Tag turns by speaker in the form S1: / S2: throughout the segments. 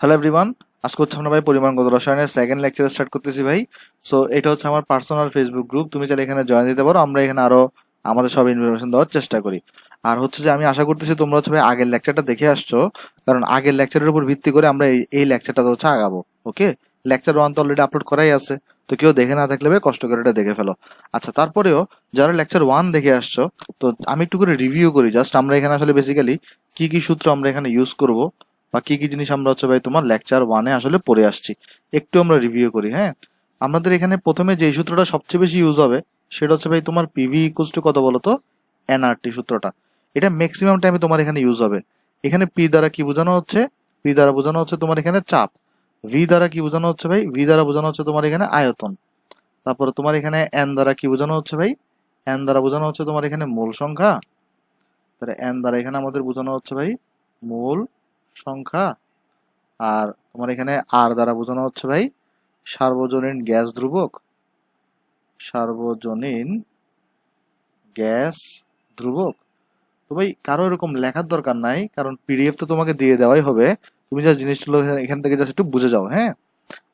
S1: Hello everyone, আজকে হচ্ছে আমরা ভাই পরিমাণগত রসায়নের সেকেন্ড লেকচার স্টার্ট করতেছি ভাই। সো এটা হচ্ছে আমার পার্সোনাল ফেসবুক গ্রুপ, তুমি চাইলে এখানে জয়েন দিতে পারো। আমরা এখানে আরো আমাদের সব ইনফরমেশন দেওয়ার চেষ্টা করি। আর হচ্ছে যে আমি আশা করতেছি তোমরা হচ্ছে ভাই আগের লেকচারটা দেখে আসছো, কারণ আগের লেকচারের উপর ভিত্তি করে আমরা এই লেকচারটা হচ্ছে আগাবো। ওকে, লেকচার 1 তো অলরেডি আপলোড করাই আছে, তো কেউ দেখে না থাকলে ভাই কষ্ট করে এটা দেখে ফেলো। আচ্ছা, তারপরেও যারা লেকচার 1 দেখে আসছো, তো আমি একটু করে রিভিউ করি জাস্ট। আমরা এখানে আসলে বেসিক্যালি কি কি সূত্র আমরা এখানে ইউজ করব বা কি কি জিনিস আমরা হচ্ছে ভাই তোমার লেকচার 1-এ আসলে পড়ে আসছি, একটু আমরা রিভিউ করি। হ্যাঁ, আমাদের এখানে প্রথমে যে সূত্রটা সবচেয়ে বেশি ইউজ হবে সেটা হচ্ছে ভাই তোমার পিভি ইকুয়ালস টু কত বলো তো, এনআরটি সূত্রটা। এটা ম্যাক্সিমাম টাইমে তোমার এখানে ইউজ হবে। এখানে পি দ্বারা কি বোঝানো হচ্ছে? পি দ্বারা বোঝানো হচ্ছে তোমার এখানে চাপ। ভি দ্বারা কি বোঝানো হচ্ছে ভাই? ভি দ্বারা বোঝানো হচ্ছে তোমার এখানে আয়তন। তারপরে তোমার এখানে এন দ্বারা কি বোঝানো হচ্ছে ভাই? এন দ্বারা বোঝানো হচ্ছে তোমার এখানে মূল সংখ্যা। তাহলে এন দ্বারা এখানে আমাদের বোঝানো হচ্ছে ভাই মূল সংখ্যা। আর তোমার এখানে আর দ্বারা বোঝানো হচ্ছে ভাই সার্বজনীন গ্যাস ধ্রুবক। সার্বজনীন গ্যাস ধ্রুবক। তো ভাই কারো এরকম লেখার দরকার নাই, কারণ পিডিএফ তো তোমাকে দিয়ে দেওয়াই হবে। তুমি যা জিনিসগুলো এখান থেকে জাস্ট একটু বুঝে যাও। হ্যাঁ,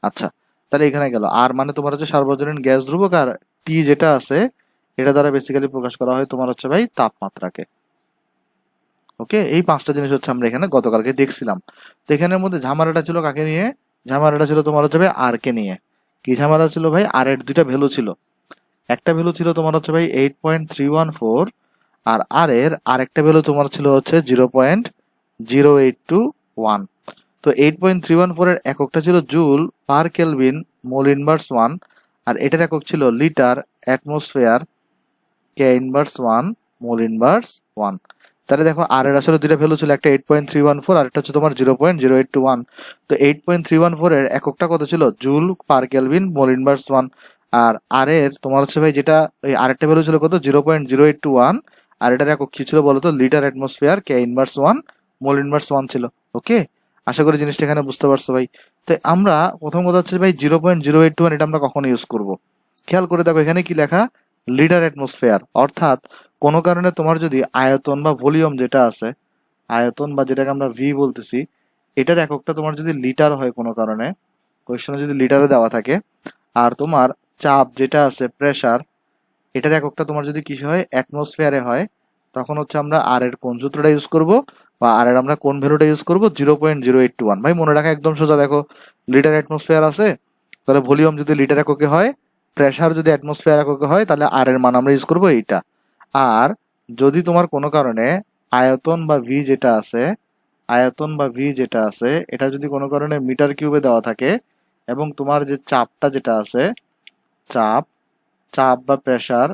S1: আচ্ছা, তাহলে এখানে গেল আর মানে তোমার হচ্ছে সার্বজনীন গ্যাস ধ্রুবক, আর টি যেটা আছে এটা দ্বারা বেসিক্যালি প্রকাশ করা হয় তোমার হচ্ছে ভাই তাপমাত্রাকে। ওকে, এই 5টা জিনিস হচ্ছে আমরা এখানে গতকালকে দেখছিলাম। তো এখানের মধ্যে ঝামেলাটা ছিল কাকে নিয়ে? ঝামেলাটা ছিল তোমার হচ্ছে ভাই আর কে নিয়ে। কি ঝামেলা ছিল ভাই? আর এর দুইটা ভ্যালু ছিল। একটা ভ্যালু ছিল তোমার হচ্ছে ভাই 8.314, আর আর এর আরেকটা ভ্যালু তোমার ছিল হচ্ছে 0.0821। তো 8.314 এর এককটা ছিল joule per kelvin mole inverse 1, আর এটার একক ছিল litre atmosphere K inverse 1 mole inverse 1। তাহলে দেখো আর এর আসলে দুইটা ভ্যালু ছিল, একটা 8.314 আর একটা হচ্ছে তোমার 0.0821। তো 8.314 এর এককটা কত ছিল? Joule per kelvin mole inverse 1। আর আর এর তোমার হচ্ছে ভাই যেটা ওই আরেকটা ভ্যালু ছিল কত? 0.0821। আর এটার একক কি ছিল বলতো? Litre atmosphere K inverse 1 mole inverse 1 ছিল। ওকে, আশা করি জিনিসটা এখানে বুঝতে পারছো ভাই। তো আমরা প্রথম কথা হচ্ছে ভাই 0.081 এটা আমরা কখন ইউজ করব? খেয়াল করে দেখো এখানে কি লেখা? Litre atmosphere. অর্থাৎ কোনো কারণে তোমার যদি আয়তন বা ভলিউম যেটা আছে, আয়তন বা যেটাকে আমরা ভি বলতেছি, এটার এককটা তোমার যদি লিটার হয় কোনো কারণে, কোয়েশ্চনে যদি লিটারে দেওয়া থাকে, আর তোমার চাপ যেটা আছে প্রেসার, এটার এককটা তোমার যদি কিসে হয়? অ্যাটমসফেয়ারে হয়, তখন হচ্ছে আমরা আর এর কোন সূত্রটা ইউজ করব বা আর এর আমরা কোন ভ্যালুটা ইউজ করব? 0.081। ভাই মনে রাখা একদম সোজা। দেখো লিটার অ্যাটমসফেয়ার আছে, তাহলে ভলিউম যদি লিটার এককে হয়, প্রেসার যদি অ্যাটমসফেয়ার এককে হয়, তাহলে আর এর মান আমরা ইউজ করব এইটা। আর যদি তোমার কোনো কারণে আয়তন বা ভি যেটা আছে, আয়তন বা ভি যেটা আছে এটা যদি কোনো কারণে মিটার কিউবে দেওয়া থাকে, এবং তোমার যে চাপটা যেটা আছে, চাপ চাপ বা প্রেসার,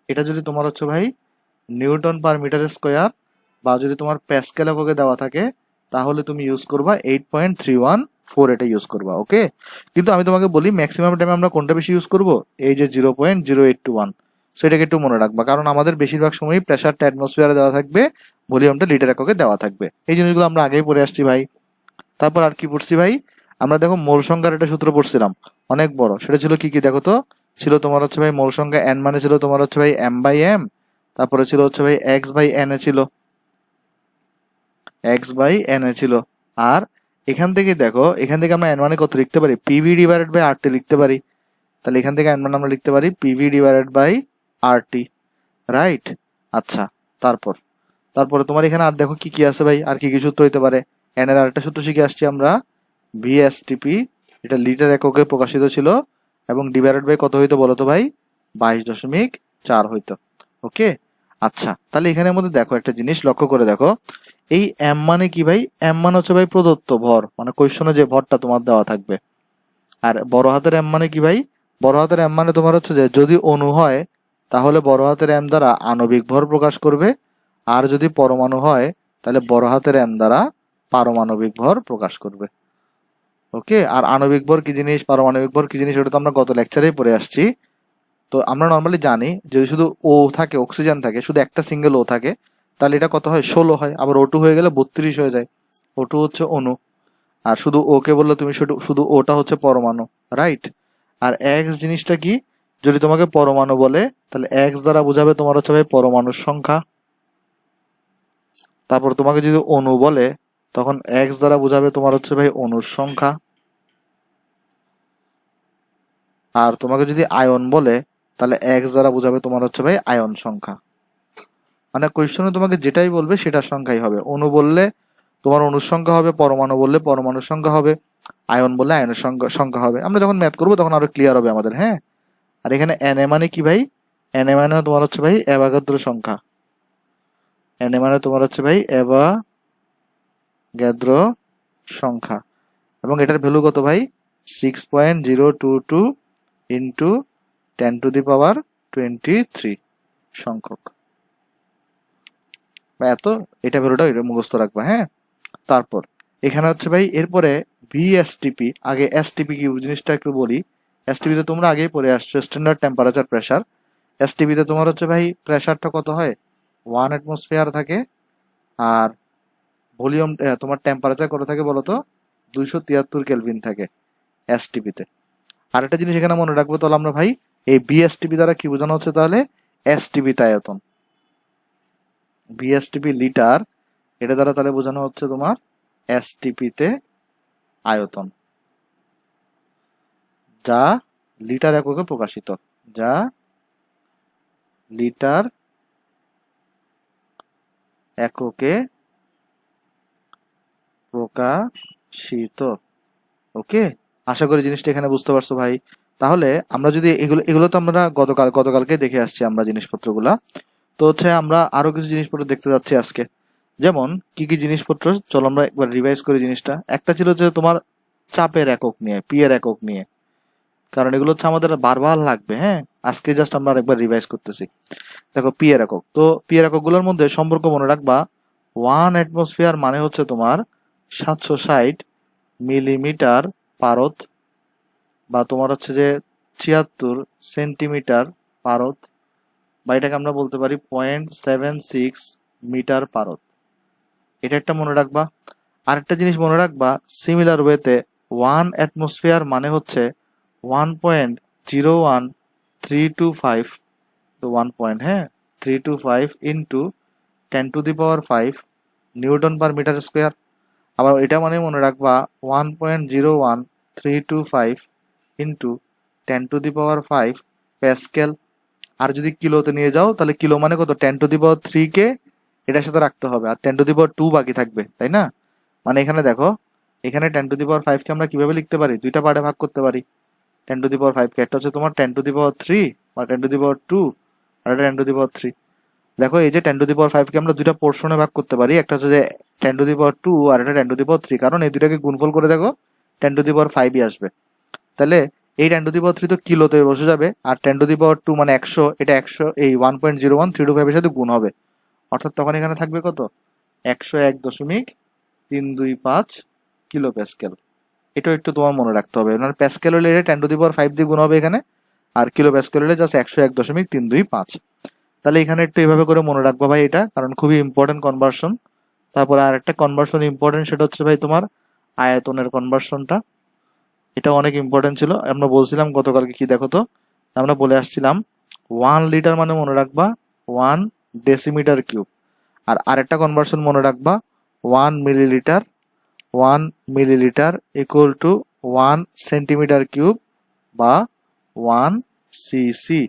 S1: এটা যদি তোমার হচ্ছে ভাই নিউটন পার মিটার স্কোয়ার বা যদি তোমার প্যাসকেল এককে দেওয়া থাকে, তাহলে তুমি ইউজ করবা 8.314, এটা ইউজ করবা। ওকে, কিন্তু আমি তোমাকে বলি ম্যাক্সিমাম টাইমে আমরা কোনটা বেশি ইউজ করব? এই যে 0.081। সেটাকে একটু মনে রাখবা, কারণ আমাদের বেশিরভাগ সময়ই প্রেসারটা অ্যাটমসফিয়ারে দেওয়া থাকবে, ভলিউমটা লিটার এককে দেওয়া থাকবে। এই জিনিসগুলো আমরা আগেই পড়ে আসছি ভাই। তারপর আর কি পড়ছি ভাই? আমরা দেখো মোল সংখ্যার একটা সূত্র পড়ছিলাম, অনেক বড়। সেটা ছিল কি কি দেখো তো? ছিল তোমার হচ্ছে ভাই মোল সংখ্যা এন মানে ছিল তোমার হচ্ছে ভাই এম বাই এম। তারপরে ছিল হচ্ছে ভাই এক্স বাই এন এ ছিল, এক্স বাই এন এ ছিল। আর এখান থেকে দেখো, এখান থেকে আমরা এন মানে কত লিখতে পারি? পিভি ডিভাইডেড বাই আর টি লিখতে পারি। তাহলে এখান থেকে এন মানে আমরা লিখতে পারি PV divided by R T, right? আচ্ছা, তারপর তারপরে তোমার এখানে আর দেখো কি কি আছে ভাই, আর কি কি সূত্র হইতে পারে? এন এর আরেকটা সূত্র শিখে আসছি আমরা, ভিএসটিপি। এটা লিটার এককে প্রকাশিত ছিল, এবং ডিভাইডেড বাই কত হইতো বলো তো ভাই? 22.4 হইতো। ওকে, আচ্ছা, তাহলে এখানের মধ্যে দেখো একটা জিনিস লক্ষ্য করে দেখো, এই এম মানে কি ভাই? এম মানে হচ্ছে ভাই প্রদত্ত ভর, মানে কোয়েশ্চনে যে ভরটা তোমার দেওয়া থাকবে। আর বড় হাতের এম মানে কি ভাই? বড় হাতের এম মানে তোমার হচ্ছে যে যদি অণু হয়, তাহলে বড় হাতের এম দ্বারা আণবিক ভর প্রকাশ করবে, আর যদি পরমাণু হয় তাহলে বড় হাতের এম দ্বারা পারমাণবিক ভর প্রকাশ করবে। ওকে, আর আণবিক ভর কি জিনিস, পারমাণবিক ভর কি জিনিস, ওটা তো আমরা গত লেকচারেই পড়ে আসছি। তো আমরা নর্মালি জানি যদি শুধু ও থাকে, অক্সিজেন থাকে, শুধু একটা সিঙ্গেল ও থাকে, তাহলে এটা কত হয়? 16 হয়। আবার ও টু হয়ে গেলে 32 হয়ে যায়। ও টু হচ্ছে অণু, আর শুধু ওকে বললে তুমি শুধু শুধু ওটা হচ্ছে পরমাণু, রাইট? আর এক্স জিনিসটা কি? যদি তোমাকে পরমাণু বলে, তাহলে এক্স দ্বারা বোঝাবে তোমার হচ্ছে ভাই পরমাণুর সংখ্যা। তারপর তোমাকে যদি অণু বলে, তখন এক্স দ্বারা বোঝাবে তোমার হচ্ছে ভাই অণুর সংখ্যা। আর তোমাকে যদি আয়ন বলে তাহলে এক্স দ্বারা বোঝাবে তোমার হচ্ছে ভাই আয়ন সংখ্যা। মানে কোয়েশ্চনে তোমাকে যেটাই বলবে সেটার সংখ্যাই হবে। অণু বললে তোমার অণুর সংখ্যা হবে, পরমাণু বললে পরমাণুর সংখ্যা হবে, আয়ন বললে আয়নের সংখ্যা হবে। আমরা যখন ম্যাথ করবো তখন আরো ক্লিয়ার হবে আমাদের, হ্যাঁ। আর এখানে এন এ মানে কি ভাই? এন এ মানে তোমার হচ্ছে ভাই অ্যাভোগাদ্রো সংখ্যা। এন এ মানে তোমার হচ্ছে ভাই অ্যাভোগাদ্রো সংখ্যা। এবং এটার ভ্যালু কত ভাই? 6.022 ইন্টু 10⁻23 সংখ্যক। এত এটা ভ্যালুটা মুখস্থ রাখবা, হ্যাঁ। তারপর এখানে হচ্ছে ভাই এরপরে ভিএসটিপি। আগে এসটিপি কি জিনিসটা একটু বলি। এসটিপিতে তোমরা আগেই পড়ে আসছো, স্ট্যান্ডার্ড টেম্পারেচার প্রেসার। এসটিপিতে তোমার হচ্ছে ভাই প্রেসারটা কত হয়? 1 অ্যাটমসফিয়ার থাকে। আর ভলিউম তোমার টেম্পারেচার কত থাকে বলো তো? 273 কেলভিন থাকে এসটিপিতে। আর একটা জিনিস এখানে মনে রাখবো তাহলে আমরা ভাই, এই বিএসটিপি দ্বারা কি বোঝানো হচ্ছে তাহলে? এসটিপিতে আয়তন। বিএসটিপি লিটার, এটা দ্বারা তাহলে বোঝানো হচ্ছে তোমার এসটিপিতে আয়তন, যা লিটার এককে প্রকাশিত, যা লিটার এককে প্রকাশিত। ওকে, আশা করি জিনিসটা এখানে বুঝতে পারছো ভাই। তাহলে আমরা যদি এগুলো তো আমরা গতকালকে দেখে আসছি আমরা জিনিসপত্রগুলা। তো হচ্ছে আমরা আরো কিছু জিনিসপত্র দেখতে যাচ্ছি আজকে। যেমন কি কি জিনিসপত্র, চলো আমরা একবার রিভাইজ করি জিনিসটা। একটা ছিল যে তোমার চাপের একক নিয়ে, পি এর একক নিয়ে, কারণ এগুলো হচ্ছে আমাদের বারবার লাগবে, হ্যাঁ। আজকে জাস্ট আমরা আরেকবার রিভাইজ করতেছি। দেখো পি এর একক, তো পি এর একক গুলোর মধ্যে সম্পর্ক মনে রাখবা। 1 অ্যাটমসফিয়ার মানে হচ্ছে তোমার 760 মিলিমিটার পারদ, বা তোমার হচ্ছে যে 76 সেন্টিমিটার পারদ, বা এটাকে আমরা বলতে পারি 0.76 মিটার পারদ। এটা একটা মনে রাখবা। আরেকটা জিনিস মনে রাখবা, সিমিলার ওয়েতে 1 অ্যাটমসফিয়ার মানে হচ্ছে 1.01325, তো 1 পয়েন্ট, হ্যাঁ, 325 into 10⁵ newton per metre square. আবার এটা মানে মনে রাখবা 1.01325 ইন্টু 10⁵ প্যাসকেল। আর যদি কিলোতে নিয়ে যাও তাহলে কিলো মানে কত? 10⁵ কে এটার সাথে রাখতে হবে, আর 10⁵ বাকি থাকবে, তাই না? মানে এখানে দেখো, এখানে 10⁵ কে আমরা কিভাবে লিখতে পারি? দুইটা পার্টে ভাগ করতে পারি 10⁵ কে। একটা হচ্ছে তোমার 10⁵ বা 10⁵, আর একটা 10⁵। দেখো এই যে 10⁵ কে আমরা দুইটা পোর্শনে ভাগ করতে পারি, একটা হচ্ছে যে 10⁵, আর একটা 10⁵, কারণ এই দুইটাকে গুণফল করে দেখো 10⁵ আসবে। তাহলে এই 10⁵ তো কিলোতে বসে যাবে, আর 10⁵ মানে 100, এটা 100 এই 1.01325 এর সাথে গুণ হবে, অর্থাৎ তখন এখানে থাকবে কত? 101.325 কিলো প্যাসকেল। এটা একটু তোমার মনে রাখতে হবে, মানে প্যাসকেল হলে এটা 10⁵ দিয়ে গুণ হবে এখানে, আর কিলো প্যাসকেল হলে জাস্ট 101.325। তাহলে এখানে একটু এভাবে করে মনে রাখবা ভাই এটা, কারণ খুবই ইম্পর্টেন্ট কনভার্সন। তারপরে আর একটা কনভার্সন ইম্পর্টেন্ট, সেটা হচ্ছে ভাই তোমার আয়তনের কনভার্সনটা। এটা অনেক ইম্পর্টেন্ট ছিল। আমরা বলছিলাম গতকালকে কি, দেখো তো, আমরা বলে আসছিলাম 1 লিটার মানে মনে রাখবা 1 ডেসিমিটার কিউব। আর আরেকটা কনভার্সন মনে রাখবা 1 millilitre, 1 millilitre equal to 1 centimetre cube বা 1 সিসি।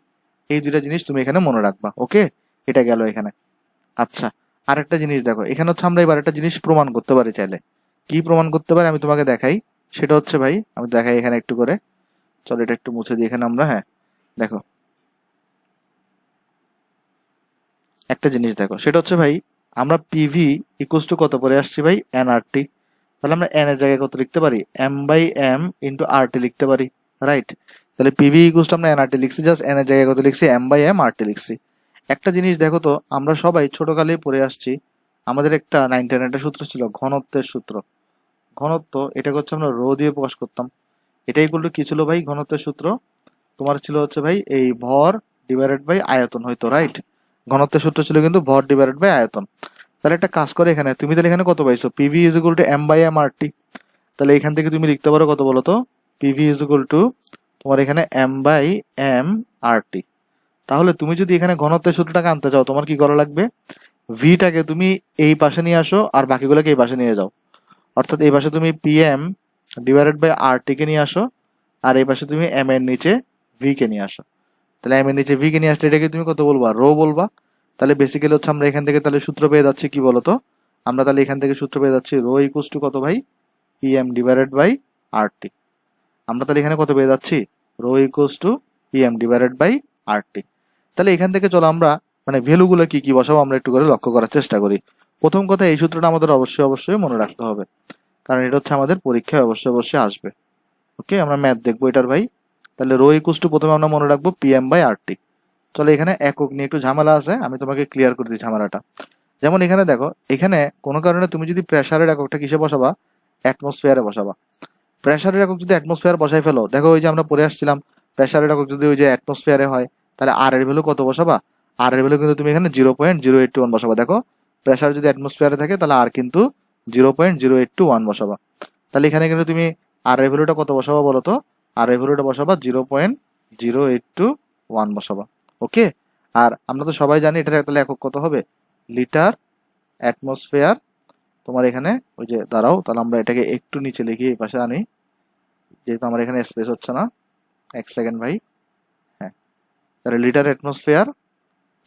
S1: এই দুইটা জিনিস তুমি এখানে মনে রাখবা। ওকে, এটা গেল এখানে। আচ্ছা, আরেকটা জিনিস দেখো, এখানে হচ্ছে আমরা এবার একটা জিনিস প্রমাণ করতে পারি চাইলে। কি প্রমাণ করতে পারি আমি তোমাকে দেখাই। সেটা হচ্ছে ভাই, আমি দেখাই এখানে একটু করে। চলো এটা একটু মুছে দিই এখানে আমরা, হ্যাঁ। দেখো একটা জিনিস দেখো, সেটা হচ্ছে ভাই, আমরা পিভি ইকুয়ালস টু কত পরে আসছি ভাই? এনআরটি। তাহলে আমরা এন এর জায়গায় কত লিখতে পারি? m/m ইন্টু আরটি লিখতে পারি, রাইট? তাহলে পিভি ইকুয়ালস টু আমরা এনআরটি লিখছি, জাস্ট এন এর জায়গায় কত লিখছি? m/m আরটি লিখছি। একটা জিনিস দেখো তো, আমরা সবাই ছোটকালেই পড়ে আসছি, আমাদের একটা 9 10 একটা সূত্র ছিল, ঘনত্বের সূত্র। ঘনত্ব এটাকে হচ্ছে আমরা রো দিয়ে প্রকাশ করতাম। এটা ইকুয়াল টু কি ছিল ভাই? ঘনত্বের সূত্র তোমার ছিল হচ্ছে ভাই এই ভর ডিভাইডেড বাই আয়তন হয়তো, রাইট? ঘনত্বের সূত্র ছিল কিন্তু ভর ডিভাইডেড বাই আয়তন। তাহলে একটা কাজ করে, এখানে তুমি তাহলে এখানে কত পাইছো? PV is equal to m/m RT. তাহলে এখান থেকে তুমি লিখতে পারো কত বলো তো? পিভি ইজ ইকুয়াল টু তোমার এখানে m/m আরটি। তাহলে তুমি যদি এখানে ঘনত্বের সূত্রটাকে আনতে চাও, তোমার কি করা লাগবে? ভিটাকে তুমি এই পাশে নিয়ে আসো আর বাকিগুলোকে এই পাশে নিয়ে যাও। অর্থাৎ এই পাশে তুমি পিএম ডিভাইডেড বাই আর টি কে নিয়ে আসো, আর এই পাশে তুমি এম এর নিচে ভি কে নিয়ে আসো। তাহলে এম এর নিচে ভি কে নিয়ে আসলে এটাকে তুমি কত বলবা, রো বলবা। তাহলে বেসিক্যালি হচ্ছে আমরা এখান থেকে তাহলে সূত্র পেয়ে যাচ্ছি কি বলতো, আমরা তাহলে এখান থেকে সূত্র পেয়ে যাচ্ছি রো ইকুয়ালস টু কত ভাই, PM divided by R T. আমরা তাহলে এখানে কত পেয়ে যাচ্ছি, rho equals to PM divided by R T. তাহলে এখান থেকে চলো আমরা মানে ভ্যালুগুলো কি কি বসাবো আমরা একটু করে লক্ষ্য করার চেষ্টা করি। প্রথম কথা, এই সূত্রটা আমাদের অবশ্যই মনে রাখতে হবে, কারণ এটা হচ্ছে আমাদের পরীক্ষায় অবশ্যই আসবে। ওকে, আমরা ম্যাথ দেখবো এটার ভাই। তাহলে রো ইকুয়ালস টু প্রথমে আমরা মনে রাখবো পিএম বাই আর টি। চলো এখানে একক নিয়ে একটু ঝামেলা আছে, আমি তোমাকে ক্লিয়ার করে দিই ঝামেলাটা। যেমন এখানে দেখো, এখানে কোনো কারণে তুমি যদি প্রেসারের এককটা কিসে বসাবা, অ্যাটমসফিয়ারে বসাবা। প্রেসারের একক যদি অ্যাটমসফিয়ার বসাই ফেলো, দেখো ওই যে আমরা পড়ে আসছিলাম প্রেসারের একক যদি ওই যে অ্যাটমসফিয়ারে হয়, তাহলে আর এর ভ্যালু কত বসাবা, আর এর ভ্যালু কিন্তু তুমি এখানে 0.0821 বসাবা। দেখো প্রেসার যদি অ্যাটমসফিয়ারে থাকে তাহলে আর কিন্তু 0.0821 বসাবা। তাহলে এখানে কিন্তু তুমি আর এর ভ্যালুটা কত বসাবা বলো তো, আর এর ভ্যালুটা বসাবা 0.0821 বসাবা। ওকে, আর আমরা তো সবাই জানি এটার তাহলে একক কত হবে, লিটার অ্যাটমসফিয়ার। তোমার এখানে ওই যে দাঁড়াও, তাহলে আমরা এটাকে একটু নিচে লিখি, এই পাশে আনি, যেহেতু আমার এখানে স্পেস হচ্ছে না। এক সেকেন্ড ভাই। হ্যাঁ, তাহলে লিটার অ্যাটমসফিয়ার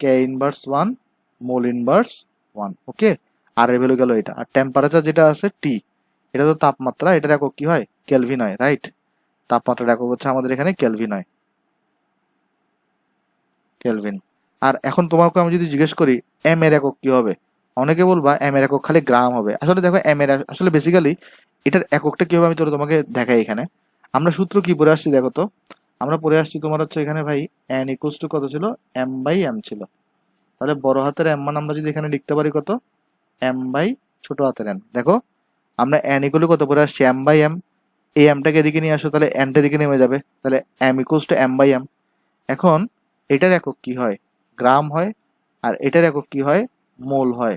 S1: কে ইনভার্স 1 মোল ইনভার্স 1। ওকে, আর এর ভ্যালু গেল এটা। আর টেম্পারেচার যেটা আছে টি, এটা তো তাপমাত্রা, এটার একক কি হয়, কেলভিন হয়, রাইট। তাপমাত্রার একক হচ্ছে আমাদের এখানে কেলভিন হয়, কেলভিন। আর এখন তোমাকে আমি যদি জিজ্ঞেস করি এম এর একক কি হবে, অনেকে বলবা এম এর একক খালি গ্রাম হবে। আসলে দেখো এম এর আসলে বেসিক্যালি এটার এককটা কি হবে আমি তোমাকে দেখাই। এখানে আমরা সূত্র কি পড়ে আসছি দেখো তো, আমরা পড়ে আসছি তোমার হচ্ছে এখানে ভাই এন ইকুয়ালস টু কত ছিল, এম বাই এম ছিল। তাহলে বড় হাতের এম মান আমরা যদি এখানে লিখতে পারি কত, এম বাই ছোট হাতের এন। দেখো আমরা এন ইকুয়াল কত পড়ে আসছি, এম বাই এম। এই এমটাকে এদিকে নিয়ে আসো, তাহলে এনটা দিকে নেমে যাবে, তাহলে M equals to M by M. এখন এটার একক কি হয়, গ্রাম হয়, আর এটার একক কি হয়, মোল হয়।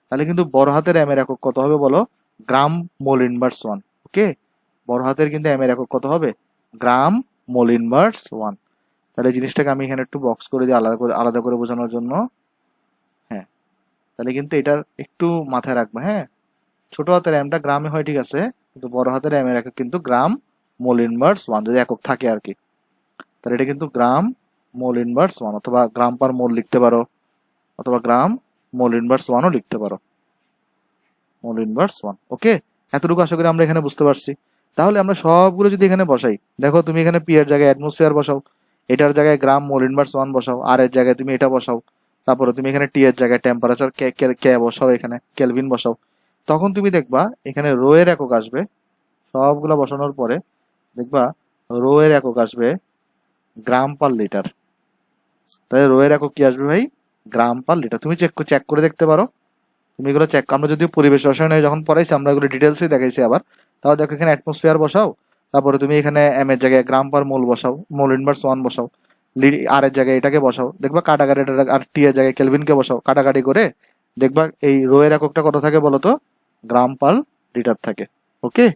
S1: তাহলে কিন্তু বড় হাতের এম এর একক কত হবে বলো, গ্রাম মোল ইনভার্স 1। ওকে, বড় হাতের কিন্তু এম এর একক কত হবে, গ্রাম মোল ইনভার্স 1। তাহলে এই জিনিসটাকে আমি এখানে একটু বক্স করে দিই আলাদা করে বোঝানোর জন্য। হ্যাঁ, তাহলে কিন্তু এটার একটু মাথায় রাখবে। হ্যাঁ, ছোট হাতের এমটা গ্রামে হয় ঠিক আছে, কিন্তু বড় হাতের এম এর একক কিন্তু গ্রাম মোল ইনভার্স 1 যদি একক থাকে আর কি। তাহলে এটা কিন্তু গ্রাম মোল ইনভার্স 1, অথবা গ্রাম পার মোল লিখতে পারো, অথবা গ্রাম মোল ইনভার্স 1ও লিখতে পারো, মোল ইনভার্স 1। ওকে, এতটুকু আশা করি আমরা এখানে বুঝতে পারছি। তাহলে আমরা সবগুলো যদি এখানে বসাই, দেখো তুমি এখানে পি এর জায়গায় অ্যাটমসফিয়ার বসাও, এটার জায়গায় গ্রাম মোল ইনভার্স 1 বসাও, আর এর জায়গায় তুমি এটা বসাও, তারপরে তুমি এখানে টি এর জায়গায় টেম্পারেচার কে কে বসাও, এখানে কেলভিন বসাও, তখন তুমি দেখবা এখানে রো এর একক আসবে। সবগুলো বসানোর পরে দেখবা রো এর একক আসবে গ্রাম পার লিটার। তাহলে রো এর একক কি আসবে ভাই, গ্রাম পার লিটার। তুমি চেক করে দেখতে পারো, তুমি এগুলো চেক, আমরা যদিও পরিবেশ রসায়নে যখন পড়াইছি আমরা এগুলো ডিটেলসে দেখাইছি আবার। তাও দেখো এখানে অ্যাটমসফিয়ার বসাও, তারপরে তুমি এখানে এম এর জায়গায় গ্রাম পার মোল বসাও, মোল ইনভার্স 1 বসাও, আর এর জায়গায় এটাকে বসাও, দেখবা কাটাকাটি, আর টি এর জায়গায় কেলভিনকে বসাও, কাটাকাটি করে দেখবা এই রো এর এককটা কত থাকে বলতো, গ্রাম পার লিটার থাকে। ওকে,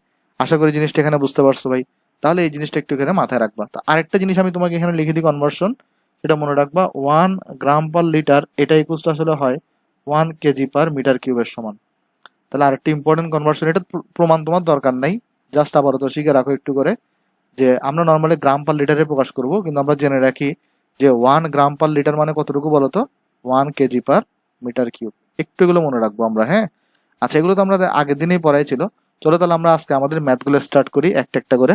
S1: আশা করি জিনিসটা এখানে বুঝতে পারছো ভাই। তাহলে এই জিনিসটা একটু এখানে মাথায় রাখবা। তা আরেকটা জিনিস আমি তোমাকে এখানে লিখে দিই কনভার্সন, সেটা মনে রাখবা 1 গ্রাম পার লিটার এটা ইকুয়ালস টু আসলে হয় 1 কেজি পার মিটার কিউবের সমান। তাহলে আরেকটা ইম্পর্টেন্ট কনভার্সন, এটা প্রমাণ তোমার দরকার নাই, জাস্ট আপাতত শিখে রাখো একটু করে, যে আমরা নর্মালি গ্রাম পার লিটারে প্রকাশ করব, কিন্তু আমরা জেনে রাখি যে 1 গ্রাম পার লিটার মানে কতটুকু বলতো, 1 কেজি পার মিটার কিউব। একটু এগুলো মনে রাখবো আমরা। হ্যাঁ, আচ্ছা, এগুলো তো আমরা আগের দিনেই পড়াইছিল। চলো তাহলে আমরা আজকে আমাদের ম্যাথগুলো স্টার্ট করি একটা একটা করে।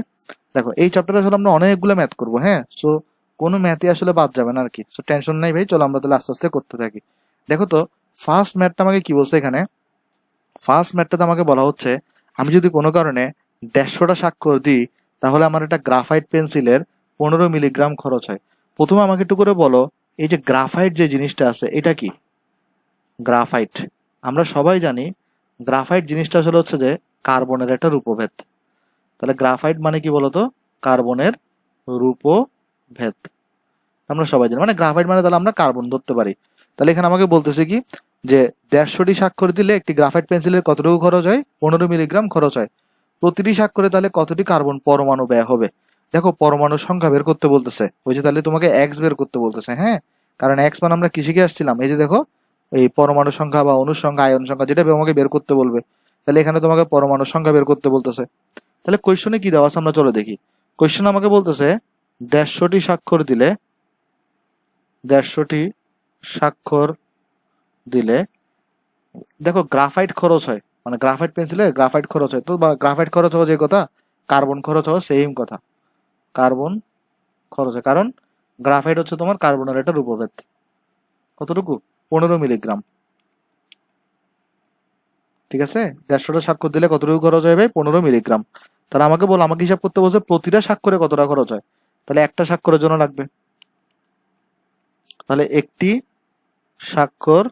S1: দেখো এই চ্যাপ্টারে আসলে আমরা অনেকগুলো ম্যাথ করবো। হ্যাঁ, সো কোনো ম্যাথই আসলে বাদ যাবে না আর কি, সো টেনশন নাই ভাই। চলো আমরা তাহলে আস্তে আস্তে করতে থাকি। দেখো তো ফার্স্ট ম্যাথটা আমাকে কি বলছে এখানে, ফার্স্ট ম্যাথটাতে আমাকে বলা হচ্ছে আমি যদি কোনো কারণে 150টা স্বাক্ষর দিই তাহলে আমার একটা গ্রাফাইট পেন্সিলের 15 মিলিগ্রাম খরচ হয়। প্রথমে আমাকে একটু করে বলো, এই যে গ্রাফাইট যে জিনিসটা আছে এটা কি, গ্রাফাইট আমরা সবাই জানি গ্রাফাইট জিনিসটা আসলে হচ্ছে যে কার্বনের একটা রূপভেদ। তাহলে গ্রাফাইট মানে কি বলতো, কার্বনের রূপভেদ, আমরা সবাই জানি। মানে গ্রাফাইট মানে তাহলে আমরা কার্বন ধরতে পারি। তাহলে এখানে আমাকে বলতেছে কি যে 150টি স্বাক্ষর দিলে একটি গ্রাফাইট পেন্সিলের কতটুকু খরচ হয়, 15 মিলিগ্রাম খরচ হয়। প্রতিটি স্বাক্ষরে তাহলে কতটি কার্বন পরমাণু ব্যয় হবে। দেখো পরমাণুর সংখ্যা বের করতে বলতেছে, ওই যে তাহলে তোমাকে এক্স বের করতে বলতেছে। হ্যাঁ, কারণ এক্স মানে আমরা কি শিখে আসছিলাম, এই যে দেখো এই পরমাণু সংখ্যা বা অণুর সংখ্যা, আয়ন সংখ্যা, যেটা আমাকে বের করতে বলবে। তাহলে এখানে তোমাকে পরমাণুর সংখ্যা বের করতে বলতেছে। তাহলে কোয়েশ্চনে কি দেওয়া আছে আমরা চলো দেখি। কোয়েশ্চন আমাকে বলতেছে 150টি স্বাক্ষর দিলে 150টি স্বাক্ষর দিলে দেখো গ্রাফাইট খরচ হয়, মানে গ্রাফাইট পেন্সিলে গ্রাফাইট খরচ হয়, তো বা গ্রাফাইট খরচ হওয়া যে কথা, কার্বন খরচ হওয়া সেম কথা। কার্বন খরচ হয়, কারণ গ্রাফাইট হচ্ছে তোমার কার্বনের একটা রূপভেদ। কতটুকু? 15 মিলিগ্রাম। ঠিক আছে, 150টা স্বাক্ষর দিলে কতটুকু খরচ হয় ভাই? 15 মিলিগ্রাম। তাহলে আমাকে বল, আমাকে হিসাব করতে বলছে প্রতিটা স্বাক্ষরে কতটা খরচ হয়। তাহলে একটা স্বাক্ষরের জন্য লাগবে, তাহলে একটি স্বাক্ষর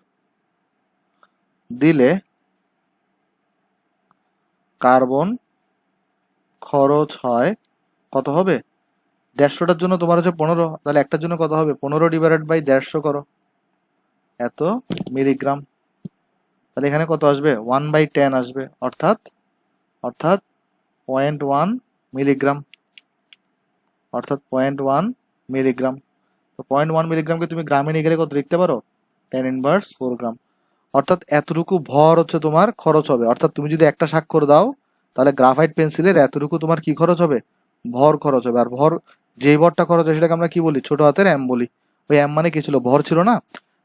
S1: দিলে কার্বন খরচ হয় কত হবে? 150টার জন্য তোমার হচ্ছে 15, তাহলে একটার জন্য কত হবে? 15 ডিভাইডেড বাই 150 করো, এত মিলিগ্রাম। তাহলে এখানে কত আসবে? 1/10 আসবে, অর্থাৎ অর্থাৎ 0.1 মিলিগ্রাম, অর্থাৎ 0.1 মিলিগ্রাম। তো 0.1 মিলিগ্রামকে তুমি গ্রামে নিয়ে গেলে কত লিখতে পারো? 10⁻4 গ্রাম। অর্থাৎ এতটুকু ভর হচ্ছে তোমার খরচ হবে। অর্থাৎ তুমি যদি একটা স্বাক্ষর দাও, তাহলে গ্রাফাইট পেন্সিলের এতটুকু তোমার কি খরচ হবে? ভর খরচ হবে। আর ভর, যেই ভরটা খরচ হয় সেটাকে আমরা কি বলি? ছোট হাতের এম বলি। ওই এম মানে কি ছিল? ভর ছিল না?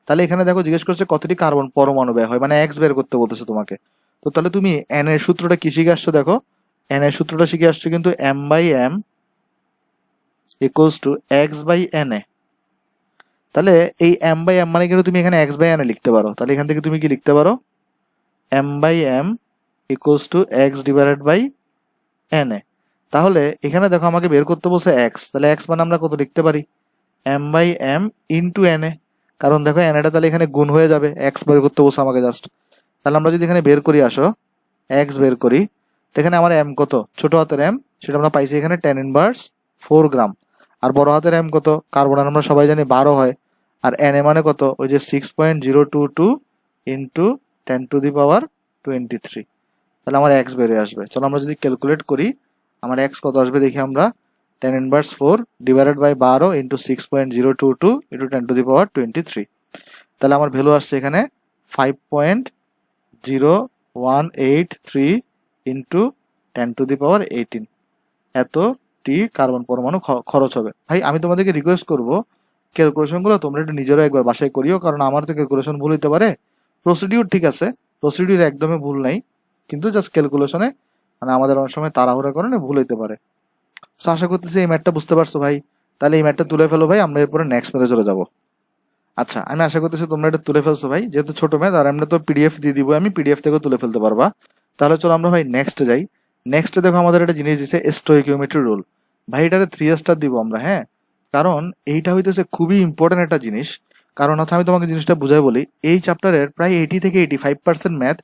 S1: তাহলে এখানে দেখো জিজ্ঞেস করছে কতটি কার্বন পরমাণু ব্যয় হয়, মানে এক্স বের করতে বলতেছে তোমাকে। তো তাহলে তুমি এন এর সূত্রটা কি শিখে আসছো? দেখো, এন এর সূত্রটা শিখে আসছো কিন্তু m/m ইকুয়ালস টু x/n এ। তাহলে এই m/m মানে কিন্তু তুমি এখানে x/n এ লিখতে পারো। তাহলে এখান থেকে তুমি কি লিখতে পারো? m/m equals to x divided by N A. তাহলে এখানে দেখো আমাকে বের করতে বলছে এক্স, তাহলে এক্স মানে আমরা কত লিখতে পারি? m/m into N A. কারণ দেখো এন এটা তাহলে এখানে গুণ হয়ে যাবে, এক্স বের করতে বলছে আমাকে জাস্ট। তাহলে আমরা যদি এখানে বের করি, আসো এক্স বের করি, তো এখানে আমার এম কত? ছোট হাতের এম, সেটা আমরা পাইছি এখানে 10⁻4 গ্রাম। আর বড় হাতের এম কত? কার্বনের আমরা সবাই জানি 12 হয়। আর এন এ মানে কত? ওই যে 6.022 ইন্টু 10⁻23। তাহলে আমার এক্স বেরিয়ে আসবে। চলো আমরা যদি ক্যালকুলেট করি, আমার এক্স কত আসবে দেখি আমরা। 10⁻4 ডিভাইডেড বাই 12 ইন্টু 6.022 ইন্টু 10⁻23। তাহলে আমার ভ্যালু আসছে এখানে 5.0183 ইন্টু 10⁻18। এতটি কার্বন পরমাণু খরচ হবে। ভাই আমি তোমাদেরকে রিকোয়েস্ট করবো, ক্যালকুলেশনগুলো তোমরা একটু নিজেরা একবার বাসায় করিও, কারণ আমার তো ক্যালকুলেশন ভুল হতে পারে। প্রসিডিউর ঠিক আছে, প্রসিডিউর একদমই ভুল নাই, কিন্তু জাস্ট ক্যালকুলেশনে মানে আমাদের অনেক সময় তাড়াহুড়া কারণে ভুল হইতে পারে। তো আশা করতেছি এই ম্যাথটা বুঝতে পারছো ভাই। তাহলে এই ম্যাথটা তুলে ফেলো ভাই, আমরা এরপরে নেক্সট ম্যাথে চলে যাবো। আচ্ছা, আমি আশা করতেছি তোমরা এটা তুলে ফেলছো ভাই, যেহেতু ছোট ম্যাথ আর আমরা তো পিডিএফ দিয়ে দিব, আমি পিডিএফ থেকেও তুলে ফেলতে পারবা। তাহলে চলো আমরা ভাই নেক্সটে যাই। নেক্সটে দেখো আমাদের একটা জিনিস দিছে, স্টোইকিওমেট্রি রুল। ভাই এটারে 3 স্টার দিব আমরা, হ্যাঁ, কারণ এইটা হইতেছে খুবই ইম্পর্টেন্ট একটা জিনিস। কারণ হচ্ছে আমি তোমাকে জিনিসটা বুঝাই বলি, এই চ্যাপ্টারের প্রায় 80 থেকে 85% ম্যাথ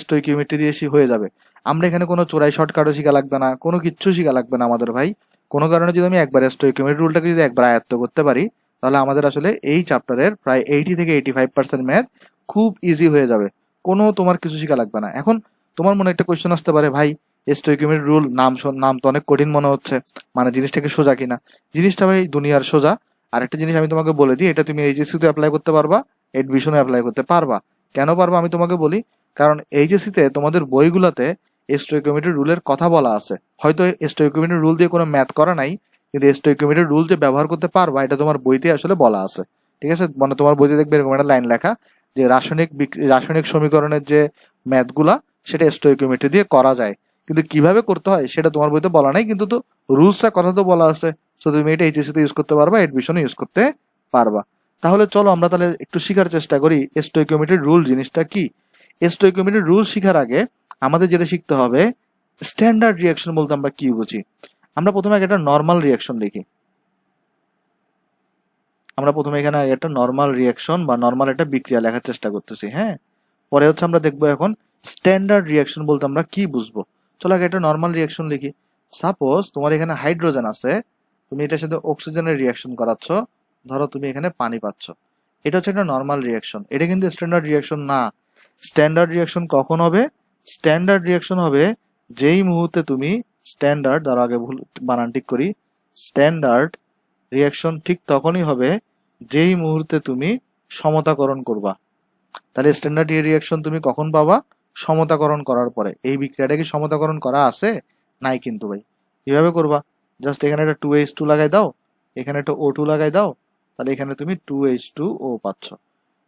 S1: স্টোইকিওমেট্রি দিয়ে হয়ে যাবে। আমরা এখানে কোনো চোরাই শর্টকাটও শিখা লাগবে না, কোনো কিচ্ছু শিখা লাগবে না আমাদের ভাই। কোনো কারণে যদি আমি একবার স্টোইকিওমেট্রি রুলটাকে যদি একবার আয়ত্ত করতে পারি, তাহলে আমাদের আসলে এই চ্যাপ্টারের প্রায় 80 থেকে 85% ম্যাথ খুব ইজি হয়ে যাবে। কোনো তোমার কিছু শিখা লাগবে না। এখন তোমার মনে একটা কোয়েশ্চেন আসতে পারে, ভাই স্টোইকিওমেট্রি রুল নাম তো অনেক কঠিন মনে হচ্ছে, মানে জিনিসটাকে সোজা কিনা? জিনিসটা ভাই দুনিয়ার সোজা। আর একটা জিনিস আমি তোমাকে বলে দিই, এটা তুমি এইচএসসিতে অ্যাপ্লাই করতে পারবা, এডমিশনে অ্যাপ্লাই করতে পারবা। কেন পারবা আমি তোমাকে বলি, কারণ এইচএসসিতে তোমাদের বইগুলোতে স্টোইকিওমেট্রি রুলের কথা বলা আছে। হয়তো স্টোইকিওমেট্রি রুল দিয়ে কোনো ম্যাথ করা নাই, কিন্তু স্টোইকিওমেট্রি রুল যে ব্যবহার করতে পারবা এটা তোমার বইতে আসলে বলা আছে। ঠিক আছে, মানে তোমার বইতে দেখবে এরকম একটা লাইন লেখা যে রাসায়নিক সমীকরণের যে ম্যাথগুলা সেটা স্টোইকিওমেট্রি দিয়ে করা যায়, কিন্তু কিভাবে করতে হয় সেটা তোমার বইতে বলা নাই, কিন্তু তো রুলসটা কথা তো বলা আছে। সো তুমি এটা এইচএসসি তে ইউজ করতে পারবা, এডমিশনে ইউজ করতে পারবা। তাহলে চলো আমরা তাহলে একটু শেখার চেষ্টা করি স্টোইকিওমেট্রির রুল জিনিসটা কি। স্টোইকিওমেট্রির রুল শেখার আগে আমাদের যেটা শিখতে হবে, স্ট্যান্ডার্ড রিয়াকশন বলতে আমরা কি বুঝি। আমরা প্রথমে একটা নর্মাল রিয়াকশন লিখি। আমরা প্রথমে এখানে একটা নর্মাল রিয়াকশন বা নর্মাল একটা বিক্রিয়া লেখার চেষ্টা করতেছি, হ্যাঁ। পরে হচ্ছে আমরা দেখবো এখন স্ট্যান্ডার্ড রিয়াকশন বলতে আমরা কি বুঝবো। চলো আগে একটা নর্মাল রিয়াকশন লিখি। সাপোজ তোমার এখানে হাইড্রোজেন আছে, তুমি এটার সাথে অক্সিজেনের রিয়াকশন করাচ্ছ, ধরো তুমি এখানে পানি পাচ্ছ। এটা হচ্ছে একটা নর্মাল রিয়াকশন, এটা কিন্তু স্ট্যান্ডার্ড রিয়াকশন না। স্ট্যান্ডার্ড রিয়াকশন কখন হবে? স্ট্যান্ডার্ড রিয়াকশন হবে যেই মুহূর্তে তুমি স্ট্যান্ডার্ড, ধরো আগে ভুল বানান ঠিক করি, স্ট্যান্ডার্ড রিয়াকশন ঠিক তখনই হবে যেই মুহূর্তে তুমি সমতাকরণ করবা। তাহলে স্ট্যান্ডার্ড রিয়াকশন তুমি কখন পাবা? সমতাকরণ করার পরে। এই বিক্রিয়াটা কি সমতাকরণ করা আছে? নাই কিন্তু ভাই। কিভাবে করবা? জাস্ট এখানে একটা 2H2 লাগাই দাও, এখানে একটা O2 লাগাই দাও, তাহলে এখানে তুমি 2H2O পাচ্ছ।